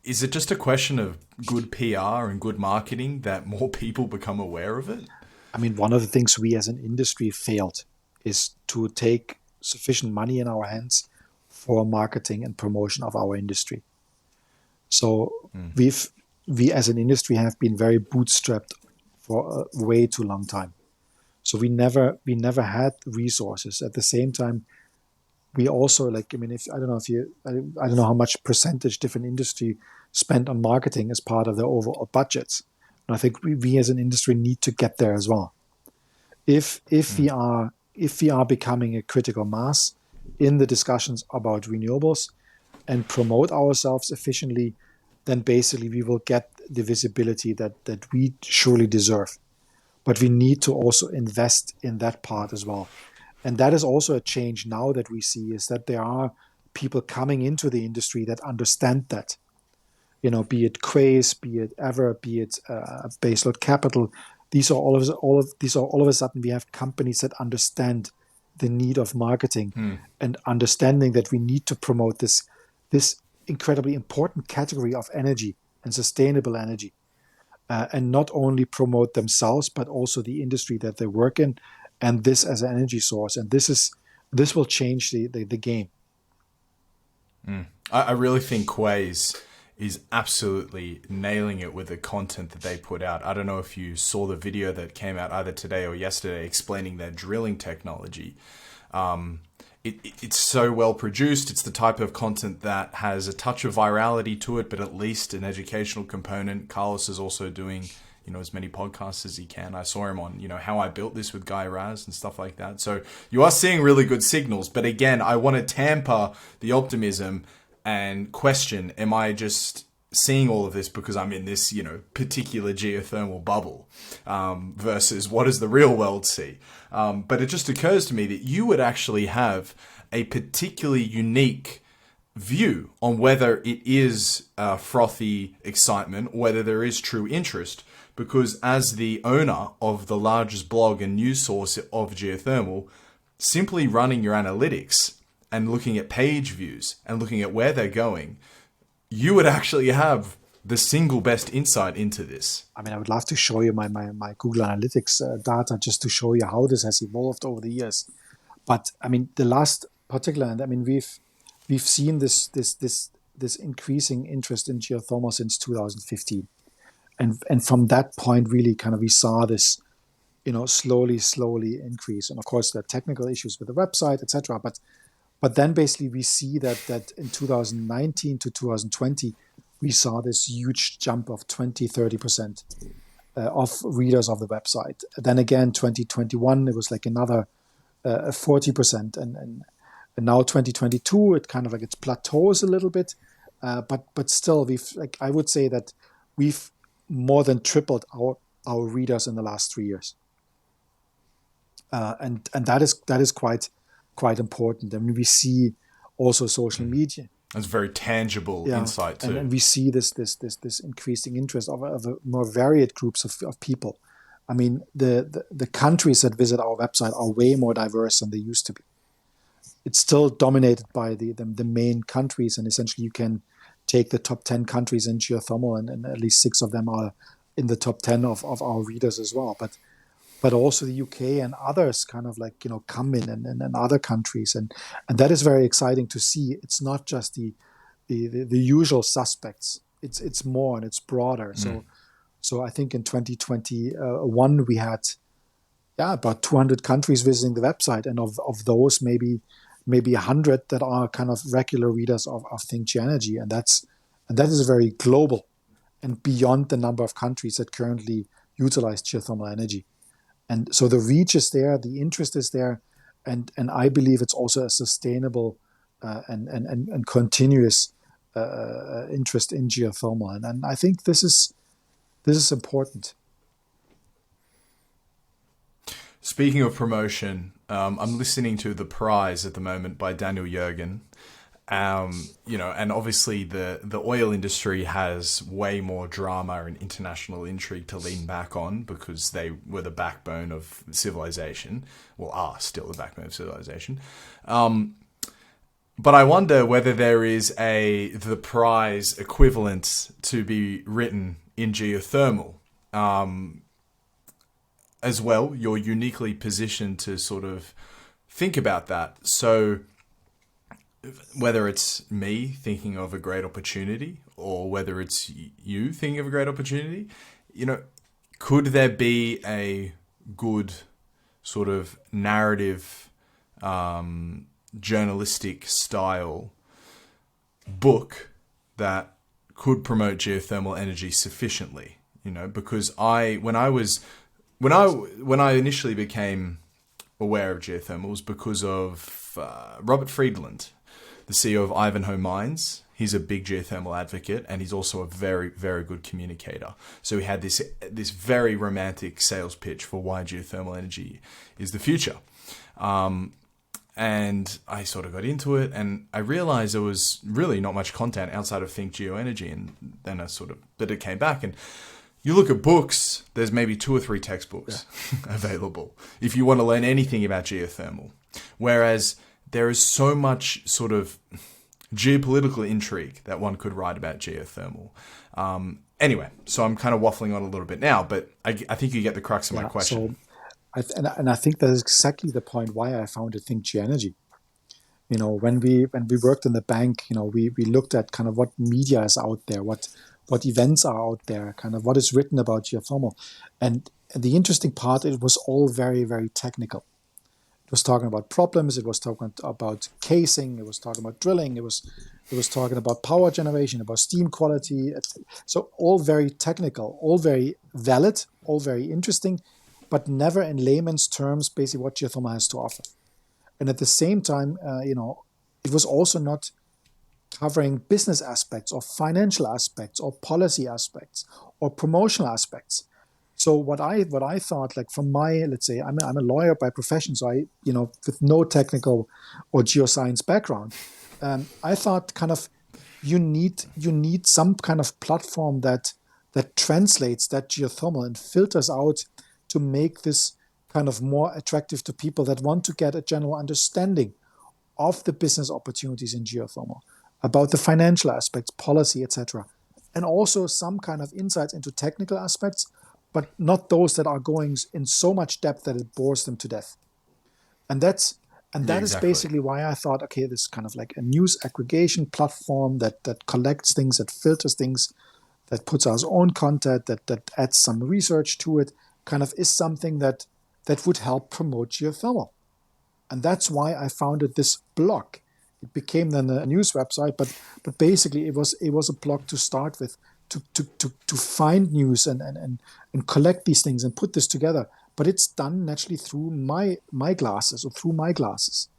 Is it just a question of good PR and good marketing that more people become aware of it? I mean, one of the things we as an industry failed is to take sufficient money in our hands for marketing and promotion of our industry. So we as an industry have been very bootstrapped for a way too long time. So we never had resources. At the same time, we also I don't know how much percentage different industry spend on marketing as part of their overall budgets. And I think we as an industry need to get there as well. If we are becoming a critical mass in the discussions about renewables and promote ourselves efficiently, then basically we will get the visibility that we surely deserve. But we need to also invest in that part as well. And that is also a change now that we see, is that there are people coming into the industry that understand that. Be it Quays, be it Eavor, be it Baseload Capital. These are all of a sudden we have companies that understand the need of marketing and understanding that we need to promote this incredibly important category of energy and sustainable energy. And not only promote themselves, but also the industry that they work in, and this as an energy source. And this will change the game. I really think Quays is absolutely nailing it with the content that they put out. I don't know if you saw the video that came out either today or yesterday explaining their drilling technology. It's so well produced. It's the type of content that has a touch of virality to it, but at least an educational component. Carlos is also doing, as many podcasts as he can. I saw him on, How I Built This with Guy Raz and stuff like that. So you are seeing really good signals. But again, I want to temper the optimism and question, am I just seeing all of this because I'm in this, particular geothermal bubble versus what does the real world see? But it just occurs to me that you would actually have a particularly unique view on whether it is frothy excitement, whether there is true interest, because as the owner of the largest blog and news source of geothermal, simply running your analytics and looking at page views and looking at where they're going, you would actually have the single best insight into this. I mean, I would love to show you my Google Analytics data just to show you how this has evolved over the years. But I mean, the last particular, and I mean, we've seen this increasing interest in geothermal since 2015, and from that point, really, kind of, we saw this, slowly increase. And of course, there are technical issues with the website, etc. But then basically we see that in 2019 to 2020, we saw this huge jump of 20-30% of readers of the website. Then again, 2021, it was like another 40%, and now 2022, it kind of like it plateaus a little bit, but still, I would say that we've more than tripled our readers in the last 3 years, and that is quite important. I mean, we see also social media. That's very tangible insight too. And we see this increasing interest of a more varied groups of people. I mean, the countries that visit our website are way more diverse than they used to be. It's still dominated by the main countries, and essentially you can take the top 10 countries in geothermal, and at least 6 of them are in the top 10 of our readers as well. But also the UK and others kind of like, come in, and other countries. And that is very exciting to see. It's not just the usual suspects. It's more, and it's broader. So I think in 2021 we had about 200 countries visiting the website, and of those maybe 100 that are kind of regular readers of ThinkGeoEnergy, and that is very global and beyond the number of countries that currently utilize geothermal energy. And so the reach is there, the interest is there, and I believe it's also a sustainable and continuous interest in geothermal, and I think this is important. Speaking of promotion, I'm listening to The Prize at the moment by Daniel Jurgen. And obviously the oil industry has way more drama and international intrigue to lean back on because they were the backbone of civilization, well, are still the backbone of civilization. But I wonder whether there is the Prize equivalent to be written in geothermal. As well, you're uniquely positioned to sort of think about that. So whether it's me thinking of a great opportunity or whether it's you thinking of a great opportunity, could there be a good sort of narrative, journalistic style book that could promote geothermal energy sufficiently? Because when I initially became aware of geothermal was because of Robert Friedland, the CEO of Ivanhoe Mines. He's a big geothermal advocate, and he's also a very, very good communicator. So he had this very romantic sales pitch for why geothermal energy is the future. And I sort of got into it, and I realized there was really not much content outside of ThinkGeoEnergy, and then but it came back, and you look at books, there's maybe 2 or 3 textbooks available if you want to learn anything about geothermal. Whereas there is so much sort of geopolitical intrigue that one could write about geothermal. Anyway, so I'm kind of waffling on a little bit now, but I think you get the crux of my question. So I think that is exactly the point why I founded ThinkGeoEnergy. When we worked in the bank, we looked at kind of what media is out there, what events are out there, kind of what is written about geothermal. And the interesting part, it was all very, very technical. It was talking about problems, it was talking about casing, it was talking about drilling, it was talking about power generation, about steam quality. So all very technical, all very valid, all very interesting, but never in layman's terms basically what geothermal has to offer. And at the same time, it was also not covering business aspects or financial aspects or policy aspects or promotional aspects. So what I thought, like from my, let's say, I'm a lawyer by profession, so I, with no technical or geoscience background, I thought kind of you need some kind of platform that translates that geothermal and filters out to make this kind of more attractive to people that want to get a general understanding of the business opportunities in geothermal, about the financial aspects, policy, etc., and also some kind of insights into technical aspects, but not those that are going in so much depth that it bores them to death. And that's And Yeah, that is exactly. basically why I thought, okay, this kind of like a news aggregation platform that collects things, that filters things, that puts our own content, that adds some research to it, kind of is something that would help promote geothermal. And that's why I founded this blog. It became then a news website, but basically it was a blog to start with, to find news and collect these things and put this together. But it's done naturally through my glasses or through my glasses.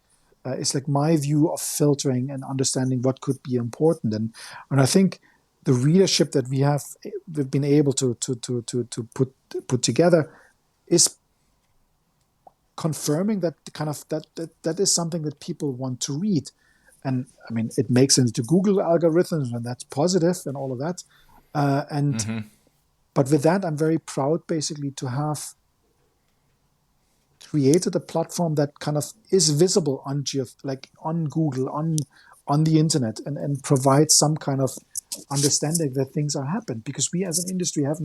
It's like my view of filtering and understanding what could be important, and I think the readership that we've been able to put together is confirming that kind of that is something that people want to read. And I mean, it makes it into Google algorithms, and that's positive and all of that. And but with that, I'm very proud basically to have created a platform that kind of is visible on like on Google, on the internet, and provides some kind of understanding that things are happening, because we as an industry have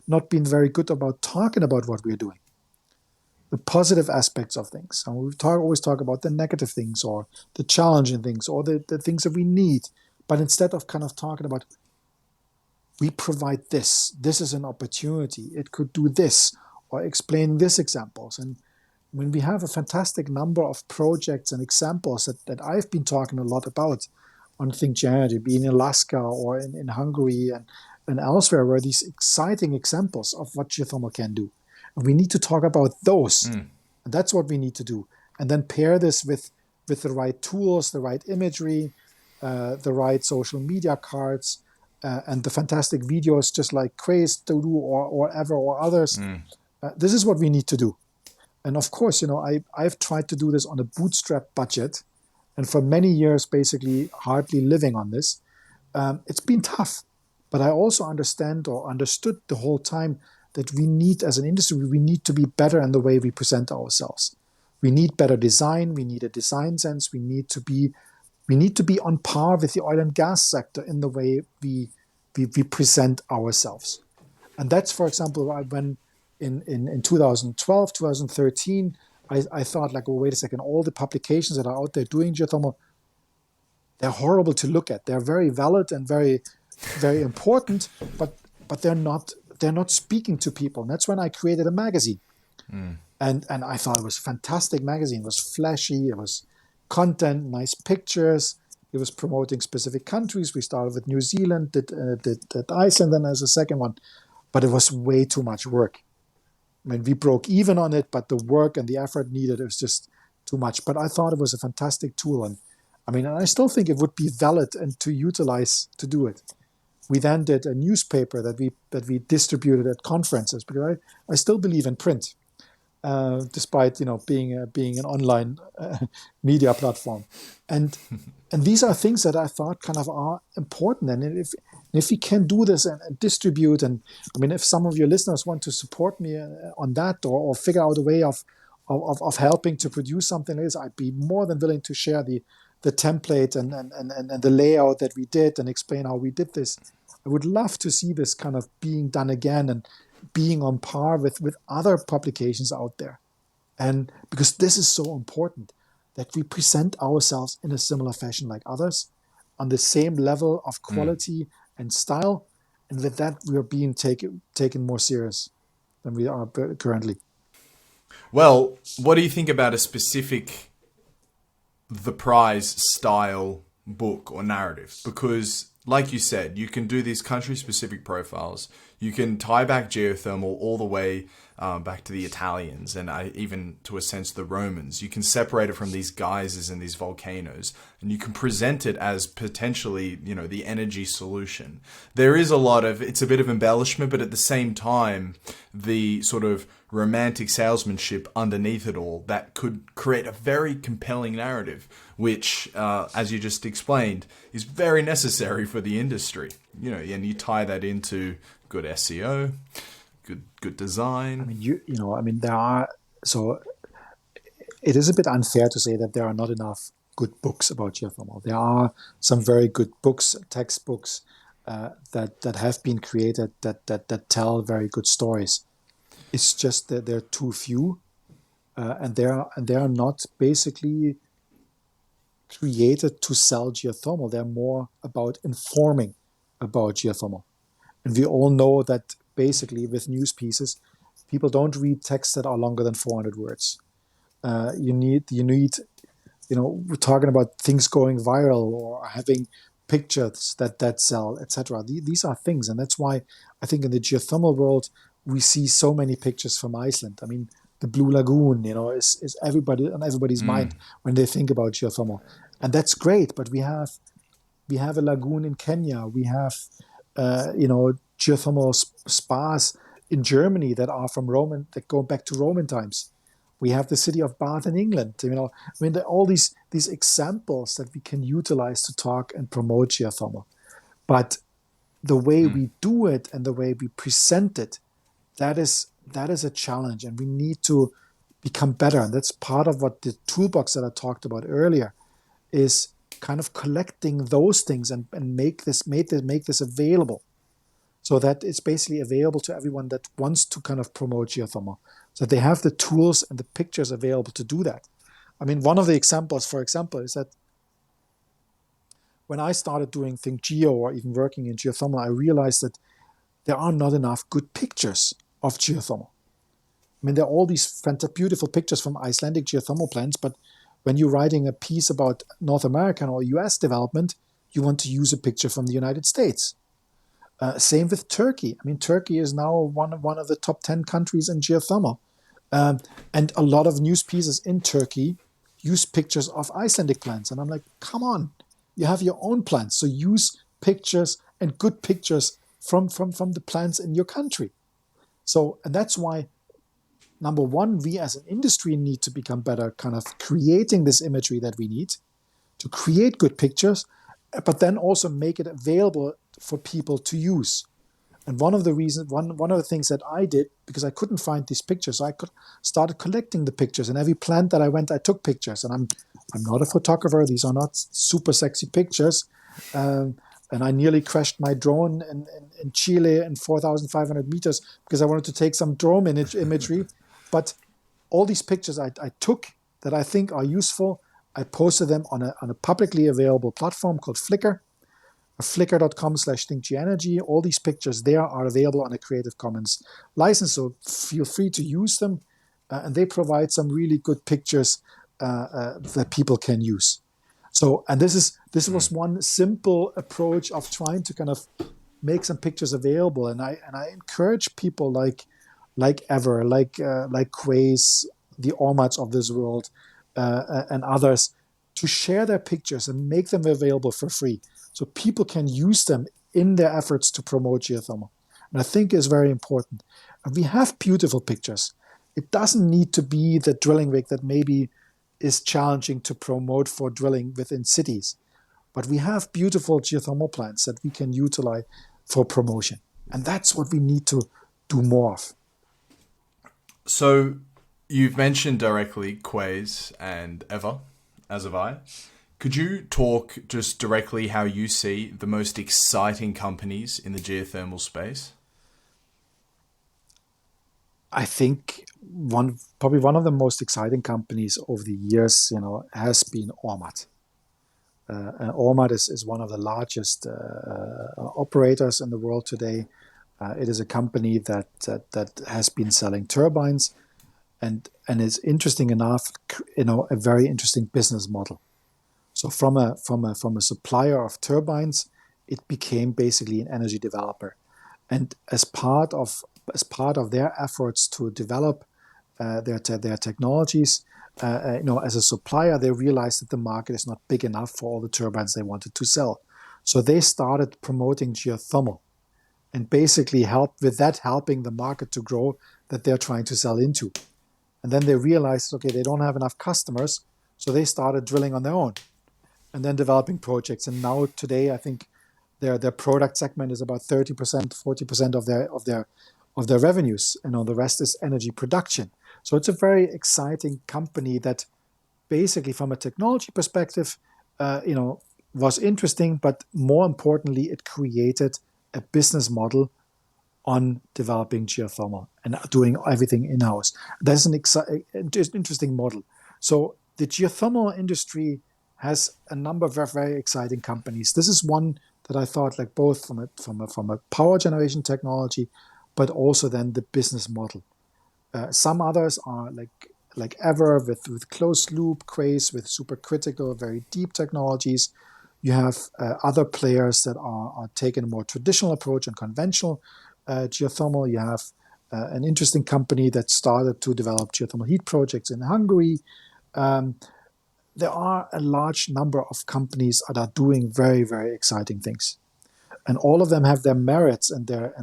not been very good about talking about what we're doing, the positive aspects of things. And we always talk about the negative things or the challenging things or the things that we need. But instead of kind of talking about, we provide this is an opportunity, it could do this, or explain this examples. And when we have a fantastic number of projects and examples that I've been talking a lot about on ThinkGeoEnergy, being in Alaska or in Hungary and elsewhere, where these exciting examples of what geothermal can do. And we need to talk about those. And that's what we need to do. And then pair this with the right tools, the right imagery, the right social media cards, and the fantastic videos, just like Craze to do or Eavor or others. This is what we need to do. And of course, I've tried to do this on a bootstrap budget, and for many years, basically hardly living on this. It's been tough, but I also understand or understood the whole time that we need, as an industry, we need to be better in the way we present ourselves. We need better design. We need a design sense. We need to be on par with the oil and gas sector in the way we present ourselves. And that's, for example, when in 2012, 2013, I thought like, oh, wait a second, all the publications that are out there doing geothermal, they're horrible to look at. They're very valid and very, very important, but they're not speaking to people. And that's when I created a magazine. And I thought it was a fantastic magazine. It was flashy, it was content, nice pictures. It was promoting specific countries. We started with New Zealand, did Iceland then as a second one, but it was way too much work. I mean, we broke even on it, but the work and the effort needed was just too much. But I thought it was a fantastic tool, and I mean, I still think it would be valid and to utilize to do it. We then did a newspaper that we distributed at conferences, because I still believe in print, despite being an online media platform, and these are things that I thought kind of are important. And if we can do this and distribute, and I mean, if some of your listeners want to support me on that, or figure out a way of helping to produce something like this, I'd be more than willing to share the template and the layout that we did and explain how we did this. I would love to see this kind of being done again and being on par with other publications out there. And because this is so important, that we present ourselves in a similar fashion like others, on the same level of quality and style. And with that, we are being taken more serious than we are currently. Well, what do you think about a specific The Prize style book or narrative? Because, like you said, you can do these country-specific profiles. You can tie back geothermal all the way back to the Italians and even, to a sense, the Romans. You can separate it from these geysers and these volcanoes, and you can present it as potentially, the energy solution. There is it's a bit of embellishment, but at the same time, the sort of romantic salesmanship underneath it all that could create a very compelling narrative, which, as you just explained, is very necessary for the industry. And you tie that into good SEO, good design. I mean, there are, so it is a bit unfair to say that there are not enough good books about geothermal. There are some very good books, textbooks that have been created that tell very good stories. It's just that they're too few. and they are not basically created to sell geothermal. They're more about informing about geothermal. And we all know that basically with news pieces, people don't read texts that are longer than 400 words. We're talking about things going viral or having pictures that sell, etc. These are things, and that's why I think in the geothermal world we see so many pictures from Iceland. I mean, the Blue Lagoon, is everybody on everybody's mind when they think about geothermal, and that's great. But we have a lagoon in Kenya. We have geothermal spas in Germany that are from Roman that go back to Roman times. We have the city of Bath in England. There are all these examples that we can utilize to talk and promote geothermal. But the way we do it and the way we present it, that is a challenge, and we need to become better. And that's part of what the toolbox that I talked about earlier is kind of collecting those things and make this available, so that it's basically available to everyone that wants to kind of promote geothermal, so they have the tools and the pictures available to do that. I mean, one of the examples, for example, is that when I started doing ThinkGeo or even working in geothermal, I realized that there are not enough good pictures of geothermal. I mean, there are all these beautiful pictures from Icelandic geothermal plants, but when you're writing a piece about North American or US development, you want to use a picture from the United States. Same with Turkey. I mean, Turkey is now one of the top 10 countries in geothermal. And a lot of news pieces in Turkey use pictures of Icelandic plants. And I'm like, come on, you have your own plants. So use pictures and good pictures from the plants in your country. So, and that's why, number one, we as an industry need to become better kind of creating this imagery that we need to create good pictures, but then also make it available for people to use. And one of the things that I did, because I couldn't find these pictures, I started collecting the pictures. And every plant that I went, I took pictures. And I'm not a photographer. These are not super sexy pictures. And I nearly crashed my drone in Chile in 4,500 meters because I wanted to take some drone imagery. But all these pictures I took that I think are useful, I posted them on a publicly available platform called Flickr. Flickr.com/ThinkGeoEnergy. All these pictures there are available on a Creative Commons license, so feel free to use them. And they provide some really good pictures that people can use. So, and this was one simple approach of trying to kind of make some pictures available. And I encourage people like Eavor, like Quays, the Ormats of this world, and others to share their pictures and make them available for free, so people can use them in their efforts to promote geothermal. And I think is very important. And we have beautiful pictures. It doesn't need to be the drilling rig that maybe is challenging to promote for drilling within cities. But we have beautiful geothermal plants that we can utilize for promotion. And that's what we need to do more of. So you've mentioned directly Quays and Eavor, as have I. Could you talk just directly how you see the most exciting companies in the geothermal space? I think probably one of the most exciting companies over the years, has been Ormat. Ormat is one of the largest operators in the world today. It is a company that has been selling turbines, and is interesting enough, a very interesting business model. So from a supplier of turbines, it became basically an energy developer, and as part of their efforts to develop their technologies, as a supplier, they realized that the market is not big enough for all the turbines they wanted to sell. So they started promoting geothermal, and basically helping the market to grow that they're trying to sell into. And then they realized, okay, they don't have enough customers, so they started drilling on their own, and then developing projects. And now today, I think their product segment is about 30%, 40% of their revenues, and the rest is energy production. So it's a very exciting company that basically, from a technology perspective, was interesting, but more importantly, it created a business model on developing geothermal and doing everything in-house. That's an interesting model. So the geothermal industry has a number of very, very exciting companies. This is one that I thought, like, both from a power generation technology, but also then the business model. Some others are like Eavor with closed loop, Craze with supercritical, very deep technologies. You have other players that are taking a more traditional approach and conventional geothermal. You have an interesting company that started to develop geothermal heat projects in Hungary. There are a large number of companies that are doing very, very exciting things, and all of them have their merits and their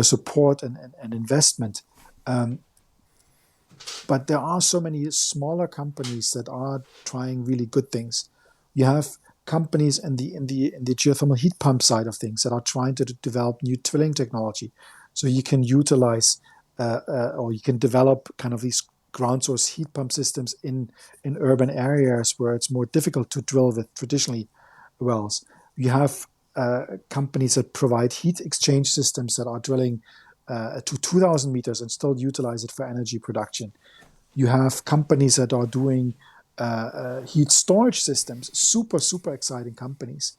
support and investment. But there are so many smaller companies that are trying really good things. You have companies in the geothermal heat pump side of things that are trying to develop new drilling technology, so you can utilize or you can develop kind of these ground source heat pump systems in urban areas where it's more difficult to drill with traditionally wells. You have companies that provide heat exchange systems that are drilling to 2,000 meters and still utilize it for energy production. You have companies that are doing heat storage systems, super exciting companies.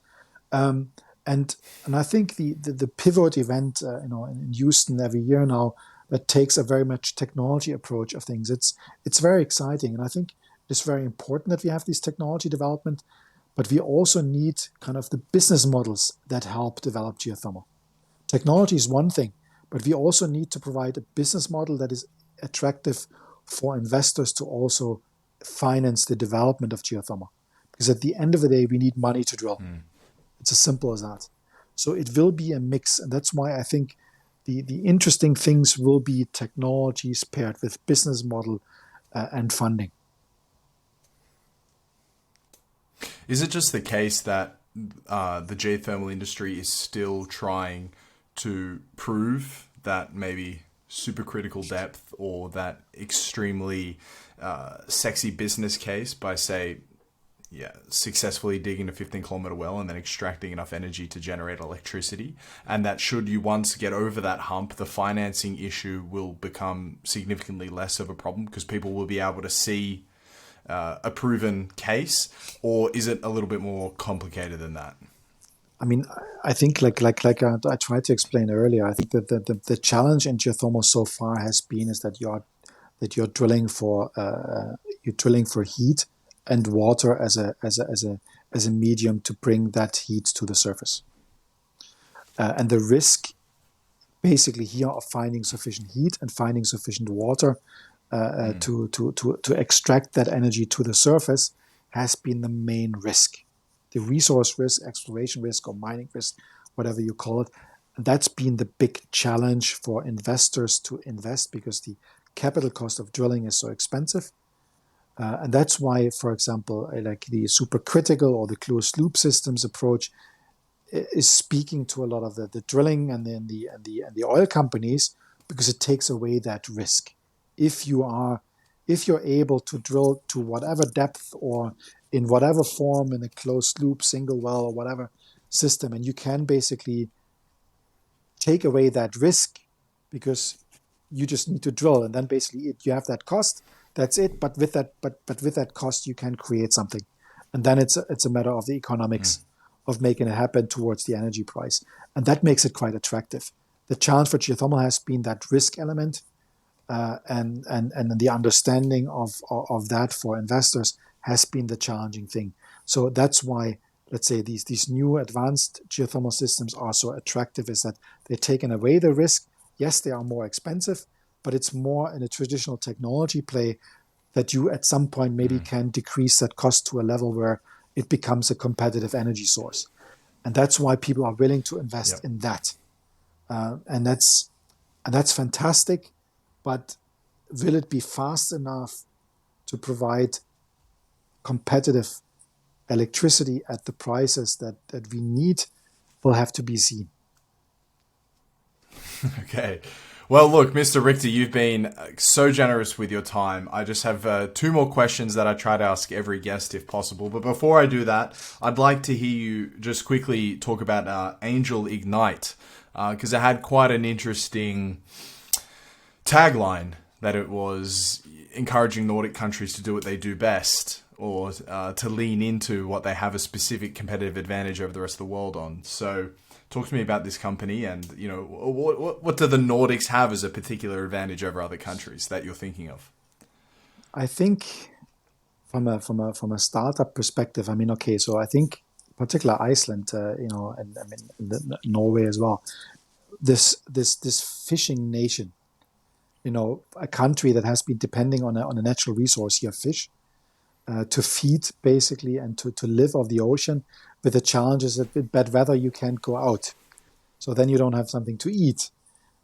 And I think the pivot event, in Houston every year now, that takes a very much technology approach of things. It's very exciting, and I think it's very important that we have this technology development, but we also need kind of the business models that help develop geothermal. Technology is one thing, but we also need to provide a business model that is attractive for investors to also finance the development of geothermal. Because at the end of the day, we need money to drill. It's as simple as that. So it will be a mix, and that's why I think the interesting things will be technologies paired with business model and funding. Is it just the case that the geothermal industry is still trying to prove that maybe supercritical depth or that extremely sexy business case by, say, successfully digging a 15-kilometer well and then extracting enough energy to generate electricity, and that should you once get over that hump, the financing issue will become significantly less of a problem because people will be able to see a proven case? Or is it a little bit more complicated than that? I mean, I think like I tried to explain earlier, I think that the challenge in geothermal so far has been is that you're drilling for heat and water as a medium to bring that heat to the surface. And the risk basically here of finding sufficient heat and finding sufficient water to extract that energy to the surface has been the main risk. The resource risk, exploration risk, or mining risk, whatever you call it, that's been the big challenge for investors to invest because the capital cost of drilling is so expensive. And that's why, for example, like the supercritical or the closed loop systems approach is speaking to a lot of the drilling and the oil companies because it takes away that risk. If you're able to drill to whatever depth or in whatever form in a closed loop, single well or whatever system, and you can basically take away that risk because you just need to drill, and then basically you have that cost. That's it. But with that cost, you can create something, and then it's a matter of the economics of making it happen towards the energy price, and that makes it quite attractive. The challenge for geothermal has been that risk element, and the understanding of that for investors has been the challenging thing. So that's why, let's say, these new advanced geothermal systems are so attractive, is that they're taking away the risk. Yes, they are more expensive, but it's more in a traditional technology play that you at some point maybe can decrease that cost to a level where it becomes a competitive energy source. And that's why people are willing to invest in that. And that's fantastic, but will it be fast enough to provide competitive electricity at the prices that we need will have to be seen. Okay. Well, look, Mr. Richter, you've been so generous with your time. I just have two more questions that I try to ask every guest if possible. But before I do that, I'd like to hear you just quickly talk about Angel Ignite, because it had quite an interesting tagline that it was encouraging Nordic countries to do what they do best, or to lean into what they have a specific competitive advantage over the rest of the world on. So talk to me about this company, and what do the Nordics have as a particular advantage over other countries that you're thinking of? I think from a startup perspective, I mean, okay, so I think particular Iceland, and I mean Norway as well. This fishing nation, a country that has been depending on a natural resource here, fish, to feed basically and to live off the ocean, with the challenges that with bad weather you can't go out, so then you don't have something to eat.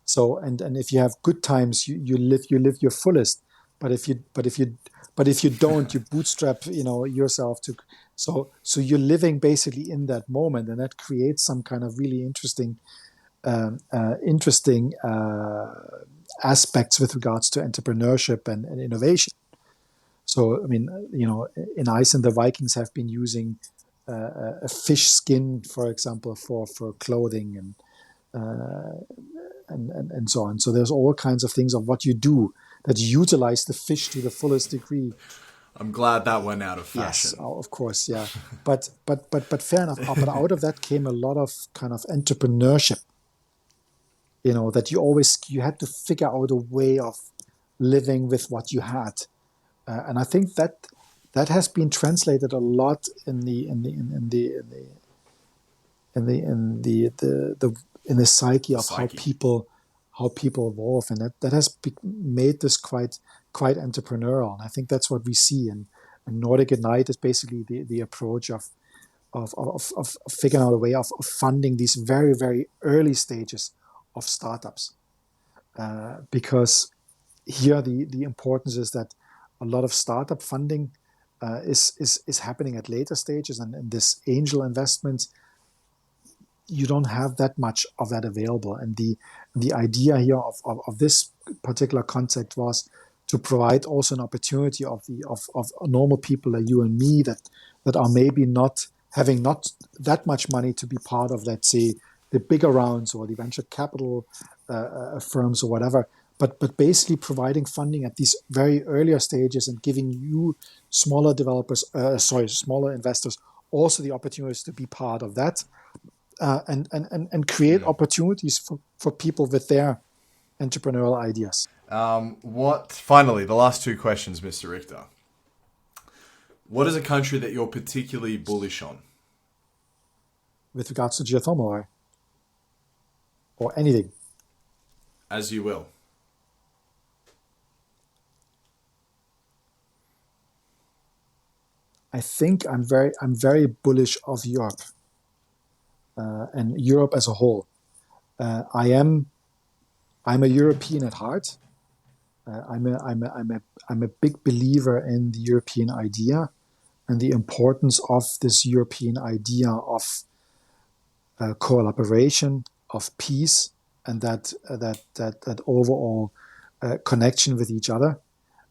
So and if you have good times, you live your fullest. But if you don't, you bootstrap yourself to. So you're living basically in that moment, and that creates some kind of really interesting aspects with regards to entrepreneurship and innovation. So, I mean, in Iceland, the Vikings have been using a fish skin, for example, for clothing and so on. So there's all kinds of things of what you do that utilize the fish to the fullest degree. I'm glad that went out of Yes, fashion. of course, yeah. But fair enough. But out of that came a lot of kind of entrepreneurship. That you had to figure out a way of living with what you had. And I think that has been translated a lot in the psyche of how people evolve, and that has made this quite entrepreneurial. And I think that's what we see. And Nordic Ignite is basically the approach of figuring out a way of funding these very, very early stages of startups, because here the importance is that a lot of startup funding is happening at later stages, and this angel investment, you don't have that much of that available. And the idea here of this particular concept was to provide also an opportunity of normal people like you and me that are maybe not having not that much money to be part of, let's say, the bigger rounds or the venture capital firms or whatever, but basically providing funding at these very earlier stages and giving you smaller investors also the opportunities to be part of that, and create opportunities for people with their entrepreneurial ideas. Finally, the last two questions, Mr. Richter. What is a country that you're particularly bullish on? With regards to geothermal or anything? As you will. I think I'm very bullish of Europe, and Europe as a whole. I'm a European at heart. I'm a big believer in the European idea and the importance of this European idea of collaboration, of peace, and that overall connection with each other.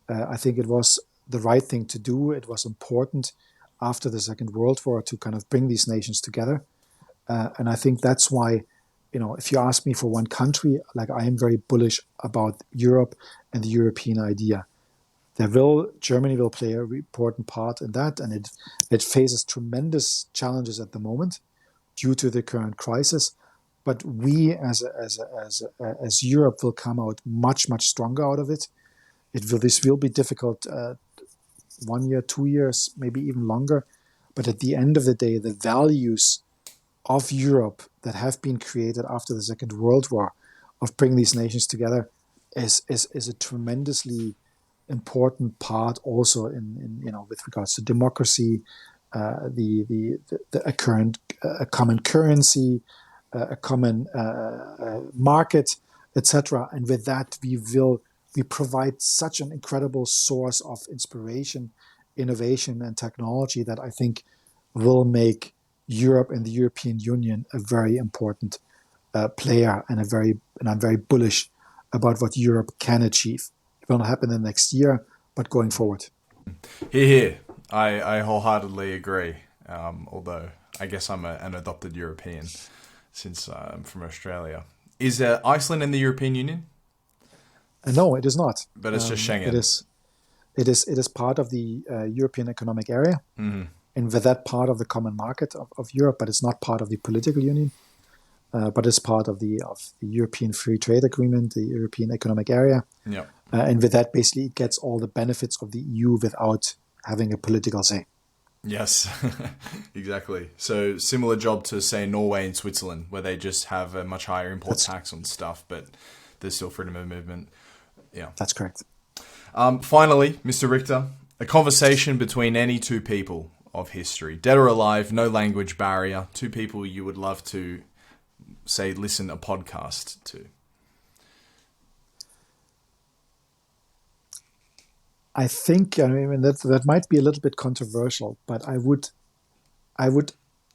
I think it was the right thing to do. It was important after the Second World War to kind of bring these nations together. And I think that's why, if you ask me for one country, like, I am very bullish about Europe and the European idea. Germany will play an important part in that, and it faces tremendous challenges at the moment due to the current crisis. But we as Europe will come out much stronger out of it. This will be difficult, 1 year, 2 years, maybe even longer. But at the end of the day, the values of Europe that have been created after the Second World War, of bringing these nations together, is a tremendously important part also in with regards to democracy, a common currency, a common market, etc. And with that, we provide such an incredible source of inspiration, innovation, and technology that I think will make Europe and the European Union a very important player, and I'm very bullish about what Europe can achieve. It will not happen in the next year, but going forward. Hear, hear. I wholeheartedly agree. Although I guess I'm an adopted European since I'm from Australia. Is Iceland in the European Union? No, it is not. But it's just It Schengen. is. It is part of the European Economic Area, and with that part of the common market of Europe, but it's not part of the political union. But it's part of the European Free Trade Agreement, the European Economic Area, Yeah. and with that, basically, it gets all the benefits of the EU without having a political say. Yes, exactly. So similar job to say Norway and Switzerland, where they just have a much higher import tax on stuff, but there's still freedom of movement. Yeah, that's correct. Finally, Mr. Richter, a conversation between any two people of history, dead or alive, no language barrier, two people you would love to say listen a podcast to. I think that might be a little bit controversial, but I would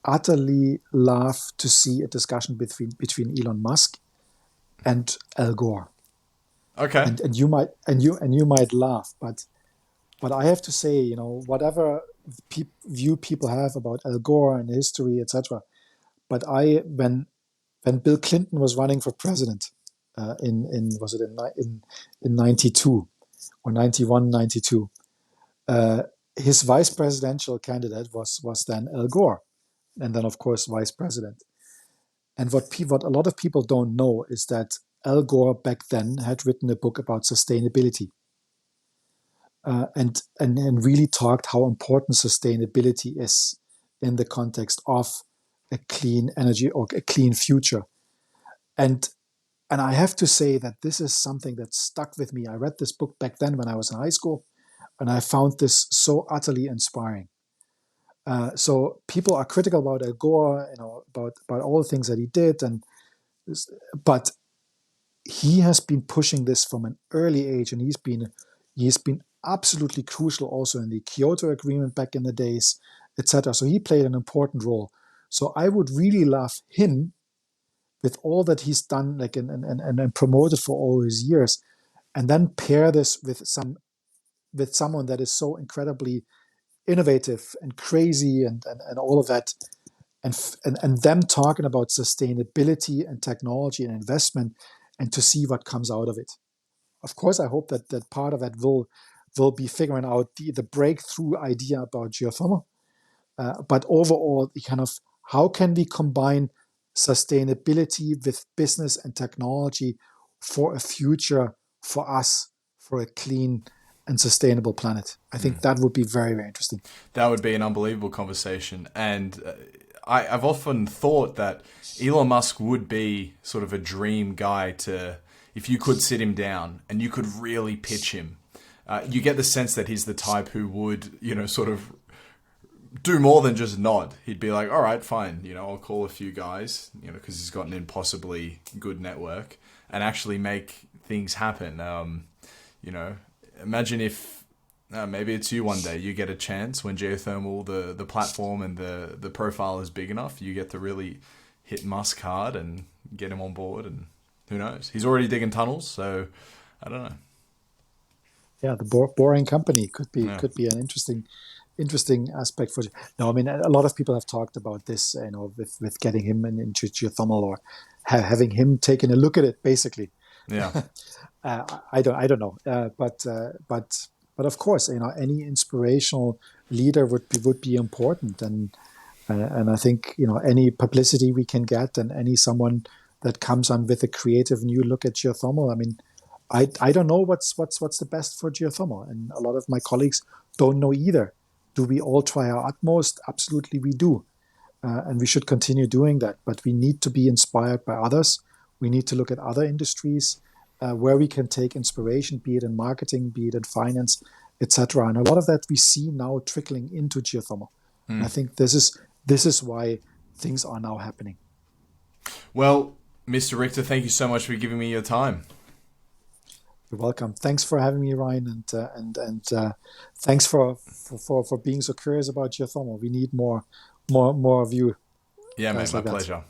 utterly love to see a discussion between Elon Musk and Al Gore. Okay. And you might laugh, but I have to say, whatever view people have about Al Gore and history, etc. But when Bill Clinton was running for president in 92 or 91, 92, his vice presidential candidate was then Al Gore, and then of course vice president. And what a lot of people don't know is that Al Gore back then had written a book about sustainability, and really talked how important sustainability is in the context of a clean energy or a clean future. And I have to say that this is something that stuck with me. I read this book back then when I was in high school, and I found this so utterly inspiring. So people are critical about Al Gore, about all the things that he did, but he has been pushing this from an early age, and he's been absolutely crucial also in the Kyoto Agreement back in the days, etc. So he played an important role. So I would really love him, with all that he's done, like and promoted for all his years, and then pair this with someone that is so incredibly innovative and crazy and all of that, and them talking about sustainability and technology and investment, and to see what comes out of it. Of course, I hope that part of that will be figuring out the breakthrough idea about geothermal, but overall, the kind of how can we combine sustainability with business and technology for a future for us, for a clean and sustainable planet. I think that would be very, very interesting. That would be an unbelievable conversation. And I've often thought that Elon Musk would be sort of a dream guy to, if you could sit him down and you could really pitch him. You get the sense that he's the type who would, sort of do more than just nod. He'd be like, all right, fine. I'll call a few guys, because he's got an impossibly good network, and actually make things happen. Imagine if maybe it's you one day, you get a chance when geothermal, the platform and the profile is big enough, you get to really hit Musk hard and get him on board, and who knows? He's already digging tunnels, so I don't know. Yeah, the boring company could be an interesting aspect for. No, I mean, a lot of people have talked about this, with getting him into geothermal, or having him taking a look at it, basically. Yeah. I don't know, but of course, any inspirational leader would be important, and I think any publicity we can get, and any someone that comes on with a creative new look at geothermal. I mean, I don't know what's the best for geothermal, and a lot of my colleagues don't know either. Do we all try our utmost? Absolutely, we do, and we should continue doing that. But we need to be inspired by others. We need to look at other industries where we can take inspiration, be it in marketing, be it in finance, etc. And a lot of that we see now trickling into geothermal. And I think this is why things are now happening. Well, Mr. Richter, thank you so much for giving me your time. You're welcome. Thanks for having me, Ryan, and thanks for being so curious about geothermal. We need more of you. Yeah, mate, my pleasure.